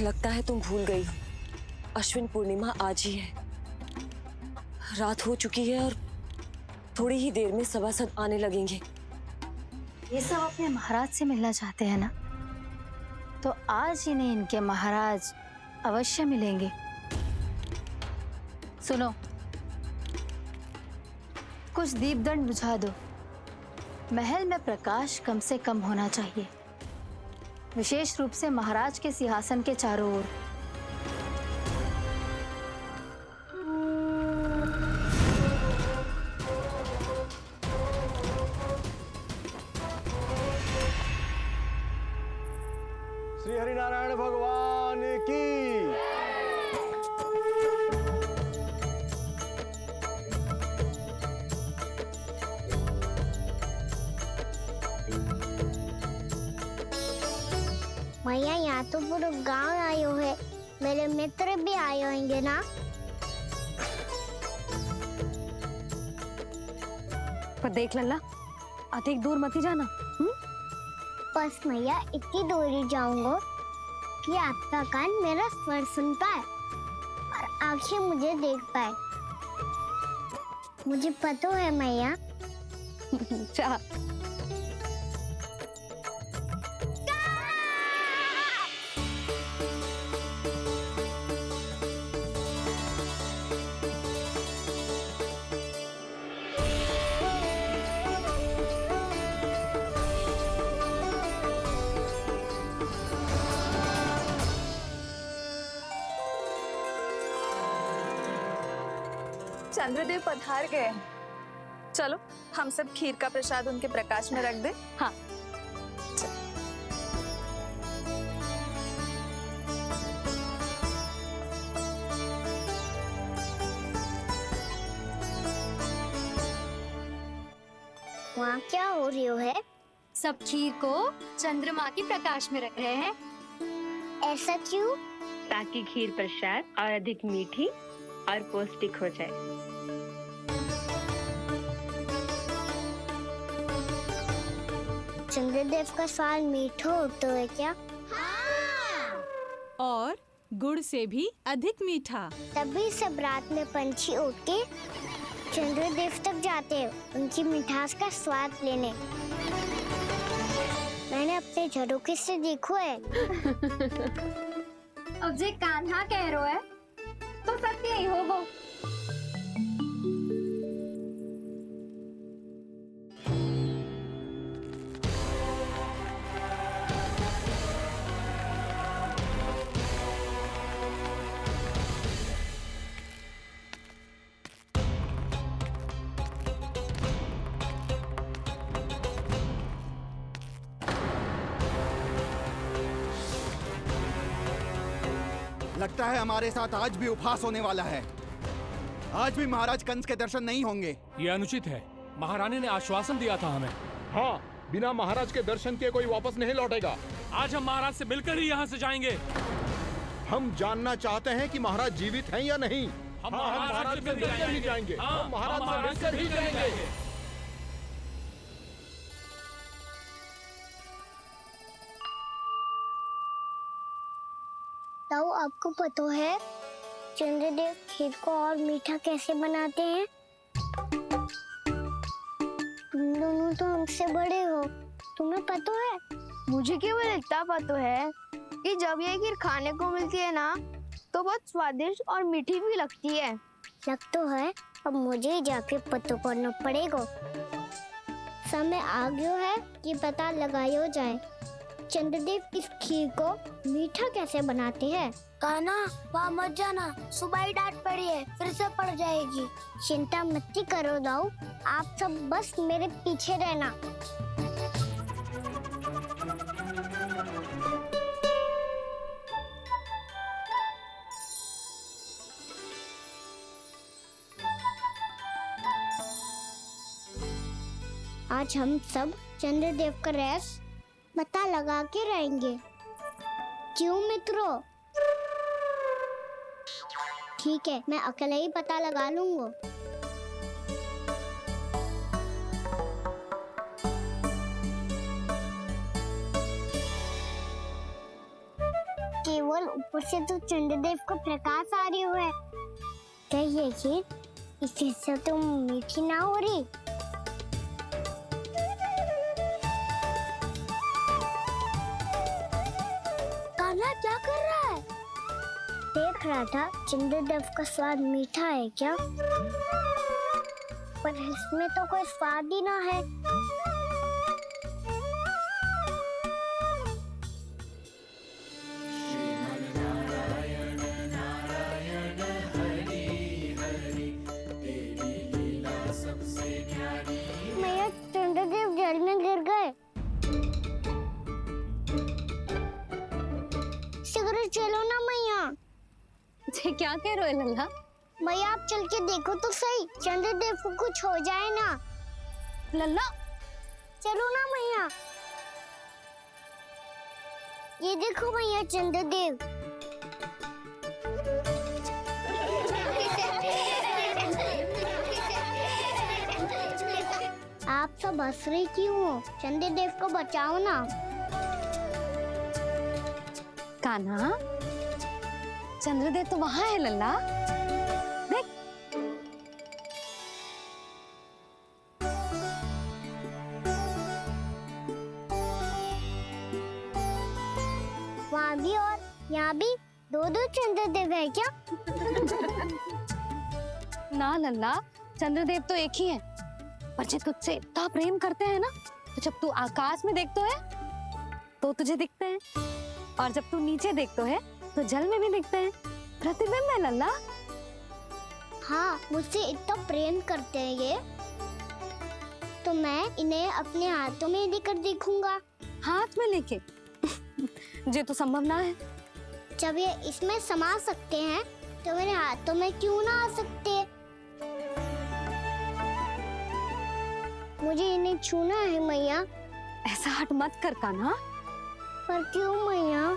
लगता है तुम भूल गई हो, अश्विन पूर्णिमा आज ही है। रात हो चुकी है और थोड़ी ही देर में सभासद आने लगेंगे। ये सब अपने महाराज से मिलना चाहते हैं ना, तो आज ही नहीं इनके महाराज अवश्य मिलेंगे। सुनो, कुछ दीपदंड बुझा दो। महल में प्रकाश कम से कम होना चाहिए, विशेष रूप से महाराज के सिंहासन के चारों ओर। श्री हरिनारायण भगवान की। मैया, यहाँ तो पूरा गांव आयो है, मेरे मित्र भी आए होंगे ना? पर देख लल्ला, अधिक दूर मत ही जाना। बस मैया, इतनी दूर ही जाऊंगा कि आपका कान मेरा स्वर सुन पाए और आंखें मुझे देख पाए। मुझे पता है मैया। अच्छा, चंद्रदेव पधार गए। चलो हम सब खीर का प्रसाद उनके प्रकाश में रख दे। हाँ। वहाँ क्या हो रही है? सब खीर को चंद्रमा के प्रकाश में रख रहे हैं। ऐसा क्यों? ताकि खीर प्रसाद और अधिक मीठी और पौष्टिक हो जाए। चंद्रदेव का स्वाद मीठा होता है क्या? और गुड़ से भी अधिक मीठा। तभी सब रात में पंछी उड़ के चंद्रदेव तक जाते हैं उनकी मिठास का स्वाद लेने। मैंने अपने झरोखे से देखो है। अब जे कान्हा कह रहा है तो सत्य ही होगा। लगता है हमारे साथ आज भी उपहास होने वाला है। आज भी महाराज कंस के दर्शन नहीं होंगे। ये अनुचित है। महारानी ने आश्वासन दिया था हमें। हाँ, बिना महाराज के दर्शन के कोई वापस नहीं लौटेगा। आज हम महाराज से मिलकर ही यहाँ से जाएंगे। हम जानना चाहते हैं कि महाराज जीवित हैं या नहीं। हम महाराज से मिलकर ही जाएंगे। हम महाराज से मिलकर ही जाएंगे। ताऊ, आपको पता है चंद्रदेव खीर को और मीठा कैसे बनाते हैं? तुम दोनों तो हमसे बड़े हो, तुम्हें पता है? मुझे केवल इतना पता है कि जब ये खीर खाने को मिलती है ना तो बहुत स्वादिष्ट और मीठी भी लगती है। लग तो है, अब मुझे ही जाके पता करना पड़ेगा। समय आ गया है कि पता लगाया जाए चंद्रदेव इस खीर को मीठा कैसे बनाते हैं। कान्हा, वहाँ मत जाना, सुबह ही डांट पड़ी है, फिर से पड़ जाएगी। चिंता मत करो दाऊ, आप सब बस मेरे पीछे रहना। आज हम सब चंद्रदेव का रहस्य पता लगा के रहेंगे। क्यों मित्रों? ठीक है, मैं अकेले ही पता लगा लूंगा। केवल ऊपर से तो चंद्रदेव का प्रकाश आ रही है। क्या ये खीर इससे तो मीठी ना हो रही? कान्हा क्या कर रहा है? देख रहा था चंद्रदेव का स्वाद मीठा है क्या, पर इसमें तो कोई स्वाद ही ना है। मैया, चंद्रदेव जल में गिर गए। शीघ्र चलो ना मैया। क्या कह रहे हो लल्ला? मैया, आप चल के देखो तो सही, चंद्रदेव को कुछ हो जाए ना। लल्ला, चलो ना मैया। ये देखो मैया, चंद्रदेव। आप सब हंस रही क्यों हो? चंद्रदेव को बचाओ ना। कान्हा, चंद्रदेव तो वहां है लल्ला, देख। वहाँ भी और यहाँ भी दो चंद्रदेव है क्या? ना लल्ला, चंद्रदेव तो एक ही है। पर जब तुझसे इतना प्रेम करते हैं ना, तो जब तू आकाश में देखते है तो तुझे दिखते हैं, और जब तू नीचे देखते है तो जल में भी दिखते हैं। प्रतिबिंब है लल्ला। हाँ, मुझसे इतना प्रेम करते हैं ये, तो मैं इन्हें अपने हाथों में लेकर देखूंगा। हाथ में लेके? ये तो संभव ना है। जब ये इसमें समा सकते हैं तो मेरे हाथों में क्यों ना आ सकते? मुझे इन्हें छूना है मैया। ऐसा हट मत कर कान्हा। पर क्यों मैया?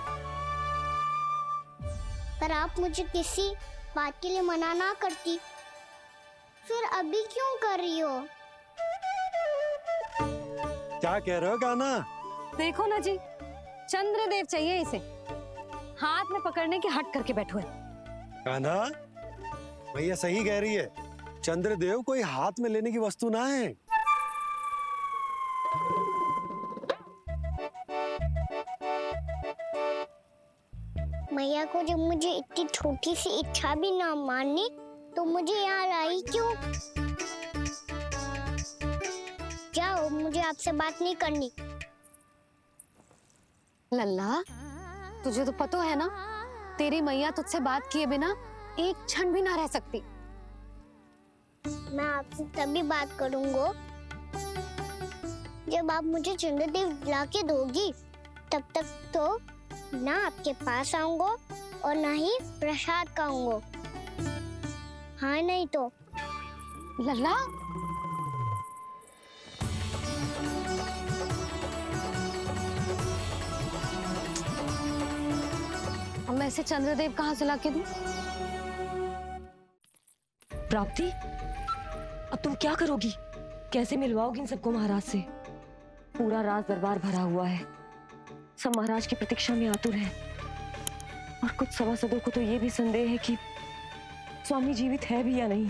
पर आप मुझे किसी बात के लिए मना ना करती, फिर अभी क्यों कर रही हो? क्या कह रहे हो कान्हा? देखो ना जी, चंद्रदेव चाहिए इसे, हाथ में पकड़ने के हट करके बैठो है। कान्हा, भैया सही कह रही है, चंद्रदेव कोई हाथ में लेने की वस्तु ना है। मैया को जब मुझे इतनी छोटी सी इच्छा भी ना माननी, तो मुझे यहाँ लाई क्यों? जाओ, मुझे आपसे बात नहीं करनी। लल्ला, तुझे तो पता है ना, तेरी मैया तुझसे बात किए बिना एक क्षण भी ना रह सकती। मैं आपसे तभी बात करूंगा जब आप मुझे चंद्रदेव ला के दोगी। तब तक तो ना आपके पास आऊंगा और ना ही प्रसाद खाऊंगा। हाँ नहीं तो लल्ला अब मैं इसे चंद्रदेव कहाँ से लाके दूं? प्राप्ति, अब तुम क्या करोगी? कैसे मिलवाओगी इन सबको महाराज से? पूरा राज दरबार भरा हुआ है, सब महाराज की प्रतीक्षा में आतुर हैं। और कुछ सभासदों को तो ये भी संदेह है कि स्वामी जीवित है भी या नहीं।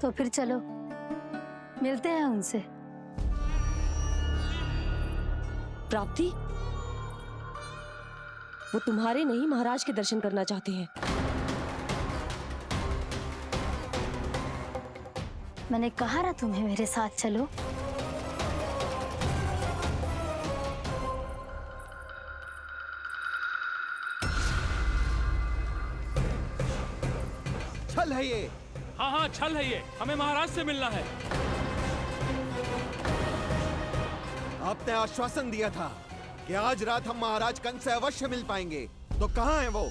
तो फिर चलो मिलते हैं उनसे। प्राप्ति, वो तुम्हारे नहीं महाराज के दर्शन करना चाहते हैं। मैंने कहा ना तुम्हें मेरे साथ चलो। छल है ये। हाँ हाँ छल है ये, हमें महाराज से मिलना है। आपने आश्वासन दिया था कि आज रात हम महाराज कंस से अवश्य मिल पाएंगे, तो कहाँ है वो?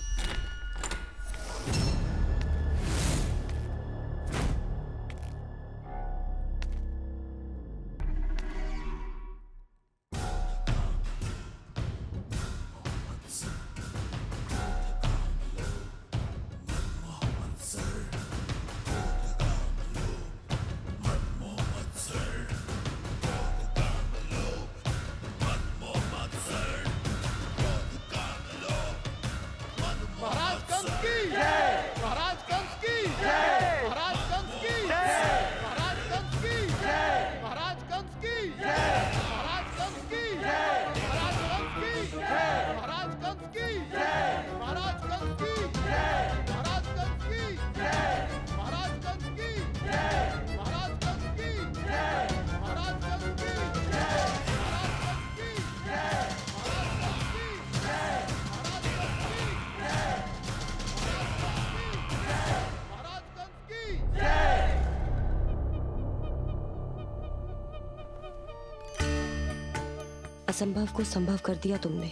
असंभव को संभव कर दिया तुमने,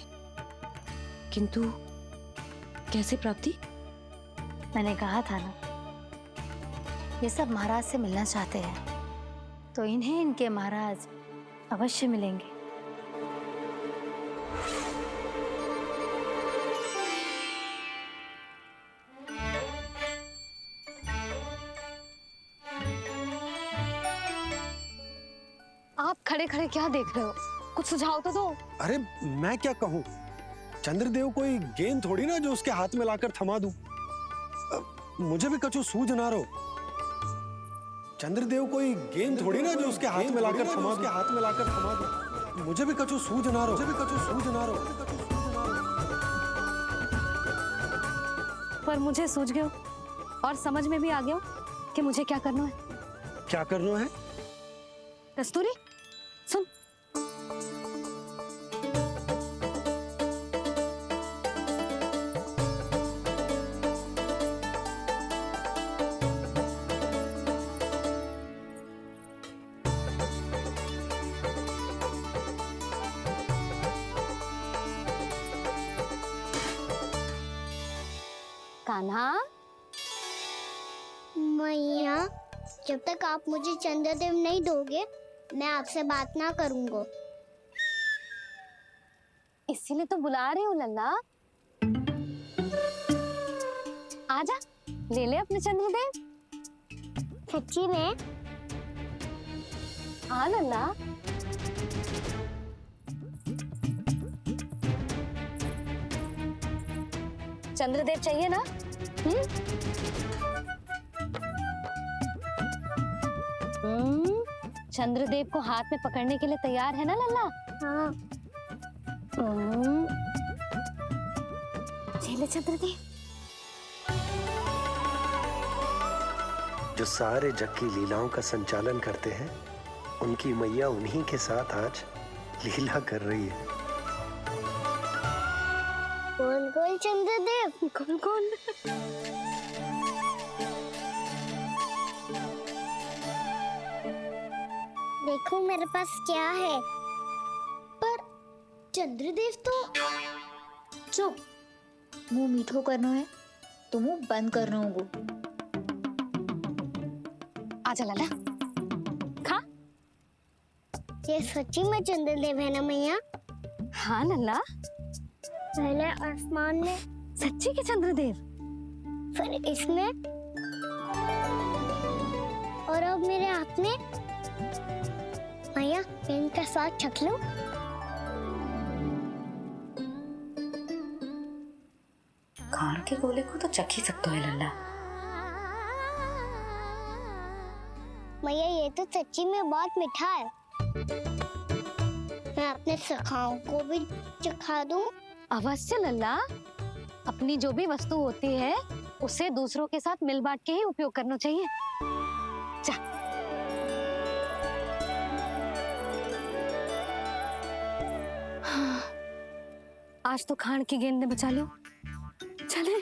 किंतु कैसे प्राप्ति? मैंने कहा था ना, ये सब महाराज से मिलना चाहते हैं, तो इन्हें इनके महाराज अवश्य मिलेंगे। आप खड़े खड़े क्या देख रहे हो? कुछ सुझाव तो दो। अरे मैं क्या कहूँ, चंद्रदेव कोई गेंद थोड़ी ना जो उसके हाथ में लाकर थमा दूं। मुझे भी कछु सूझ ना रहो। चंद्रदेव कोई गेंद थोड़ी ना जो उसके हाथ में लाकर थमा दूं। मुझे भी कछु सूझ ना रहो। पर मुझे सूझ गयो और समझ में भी आ गया कि मुझे क्या करना है। क्या करना है? कस्तूरी सुन, कान्हा। मैया, जब तक आप मुझे चंद्रदेव नहीं दोगे, मैं आपसे बात ना करूंगा। इसीलिए तो बुला रही हूँ लल्ला। आजा, ले ले अपने चंद्रदेव। सच्ची में? हाँ लल्ला। चंद्रदेव चाहिए ना? चंद्रदेव को हाथ में पकड़ने के लिए तैयार है ना लल्ला? हाँ। ले चंद्रदेव। जो सारे जग की लीलाओं का संचालन करते हैं, उनकी मैया उन्हीं के साथ आज लीला कर रही है। गोल गोल चंद्रदेव, गोल गोल। देखो मेरे पास क्या है। पर चंद्रदेव तो चुप, मुंह मीठो करनो है तो मुंह बंद करना होगा। आजा लाला, खा। ये सच्ची में चंद्रदेव है ना मैया? हाँ लल्ला, पहले आसमान में, सच्ची के चंद्रदेव, फिर इसमें, और अब मेरे हाथ में। मैया, मैं इनका स्वाद चख लूं? खान के गोले को तो चख ही सकते हो लल्ला। मैया, ये तो सच्ची में बहुत मीठा है। मैं अपने सखाओं को भी चखा दूं? अवश्य लल्ला, अपनी जो भी वस्तु होती है उसे दूसरों के साथ मिल बांट के ही उपयोग करना चाहिए। जा। हाँ, आज तो खान की गेंद ने बचा लियो। चले।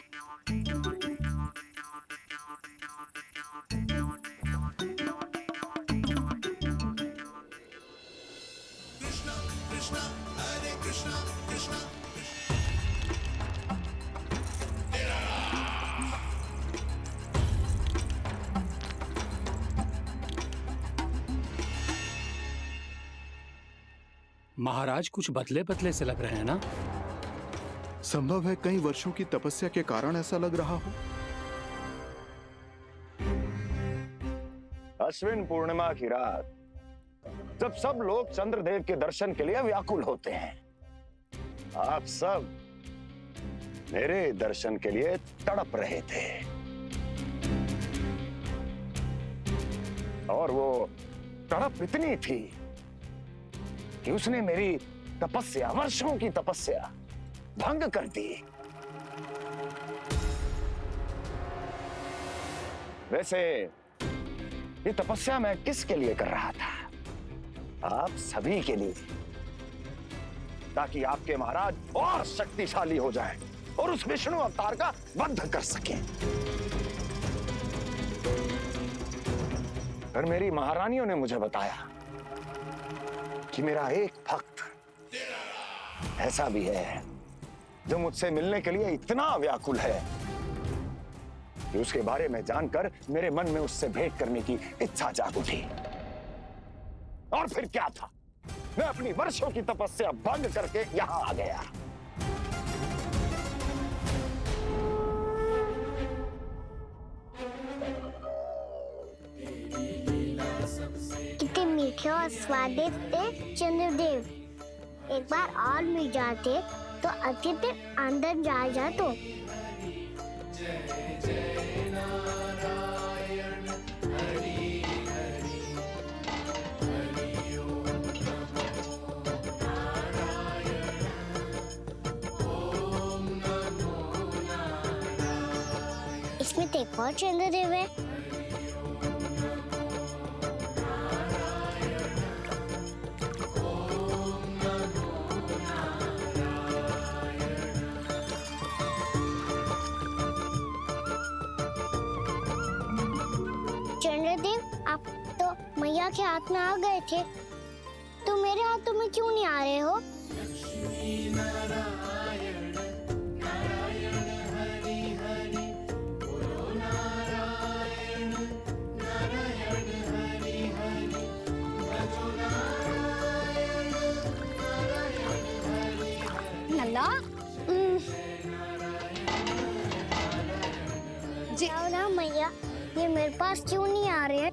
महाराज कुछ बदले बदले से लग रहे हैं ना? संभव है कई वर्षों की तपस्या के कारण ऐसा लग रहा हो। अश्विन पूर्णिमा की रात जब सब लोग चंद्रदेव के दर्शन के लिए व्याकुल होते हैं, आप सब मेरे दर्शन के लिए तड़प रहे थे। और वो तड़प इतनी थी कि उसने मेरी तपस्या, वर्षों की तपस्या भंग कर दी। वैसे ये तपस्या मैं किसके लिए कर रहा था? आप सभी के लिए, ताकि आपके महाराज और शक्तिशाली हो जाएं और उस विष्णु अवतार का वध कर सकें। पर मेरी महारानियों ने मुझे बताया कि मेरा एक भक्त ऐसा भी है जो मुझसे मिलने के लिए इतना व्याकुल है कि उसके बारे में जानकर मेरे मन में उससे भेंट करने की इच्छा जाग उठी। और फिर क्या था, मैं अपनी वर्षों की तपस्या भंग करके यहां आ गया। कितने मीठे और स्वादिष्ट थे चंद्रदेव। एक बार और मिल जाते तो अतिथि अंदर जा तो। इसमें तो एक और चंद्रदेव है। चंद्रदेव, आप तो मैया के हाथ में आ गए थे, तो मेरे हाथों में क्यों नहीं आ रहे हो? लल्ला, जी ना मैया, ये मेरे पास क्यों नहीं आ रहे हैं?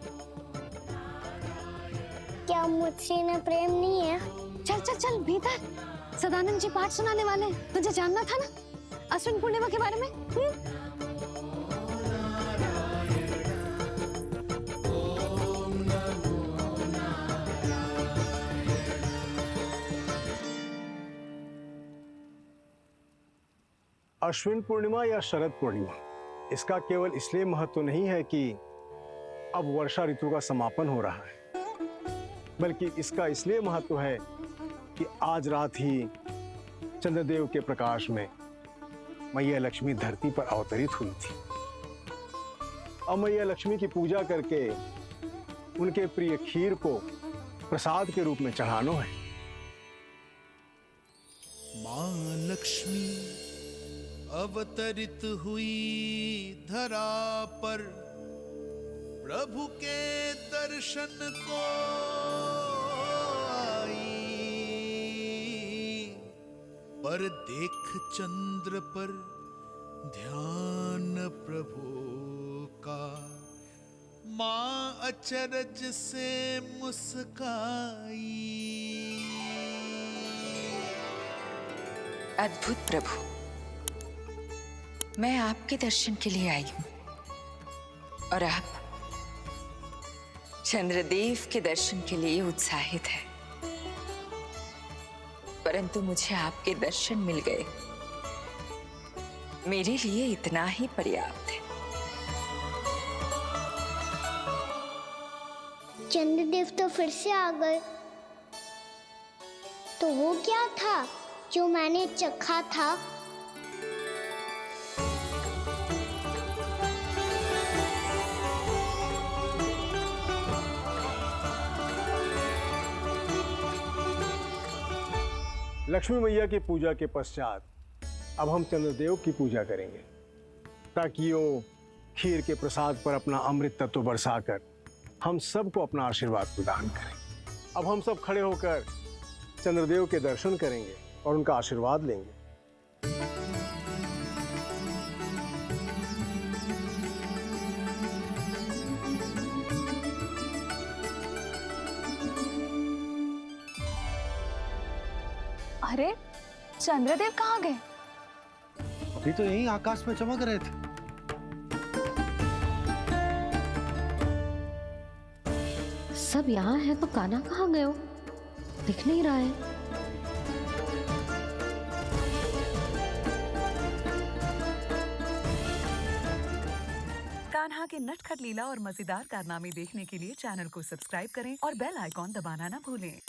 क्या मुझसे इन्हें प्रेम नहीं है? चल चल चल भीतर, सदानंद जी पाठ सुनाने वाले हैं। तुझे जानना था ना अश्विन पूर्णिमा के बारे में? अश्विन पूर्णिमा या शरद पूर्णिमा, इसका केवल इसलिए महत्व नहीं है कि अब वर्षा ऋतु का समापन हो रहा है, बल्कि इसका इसलिए महत्व है कि आज रात ही चंद्रदेव के प्रकाश में मैया लक्ष्मी धरती पर अवतरित हुई थी। अब मैया लक्ष्मी की पूजा करके उनके प्रिय खीर को प्रसाद के रूप में चढ़ाना है। मां लक्ष्मी अवतरित हुई धरा पर प्रभु के दर्शन को आई, पर देख चंद्र पर ध्यान प्रभु का, मां अचरज से मुस्काई। अद्भुत प्रभु, मैं आपके दर्शन के लिए आई हूं और आप चंद्रदेव के दर्शन के लिए उत्साहित है, परंतु मुझे आपके दर्शन मिल गए, मेरे लिए इतना ही पर्याप्त है। चंद्रदेव तो फिर से आ गए। तो वो क्या था जो मैंने चखा था? लक्ष्मी मैया की पूजा के पश्चात अब हम चंद्रदेव की पूजा करेंगे, ताकि वो खीर के प्रसाद पर अपना अमृत तत्व बरसाकर हम सबको अपना आशीर्वाद प्रदान करें। अब हम सब खड़े होकर चंद्रदेव के दर्शन करेंगे और उनका आशीर्वाद लेंगे। अरे चंद्रदेव कहाँ गए? अभी तो यही आकाश में चमक रहे थे। सब यहाँ है तो कान्हा कहाँ गए हो? दिख नहीं रहा है। कान्हा के नटखट लीला और मजेदार कारनामे देखने के लिए चैनल को सब्सक्राइब करें और बेल आइकॉन दबाना ना भूलें।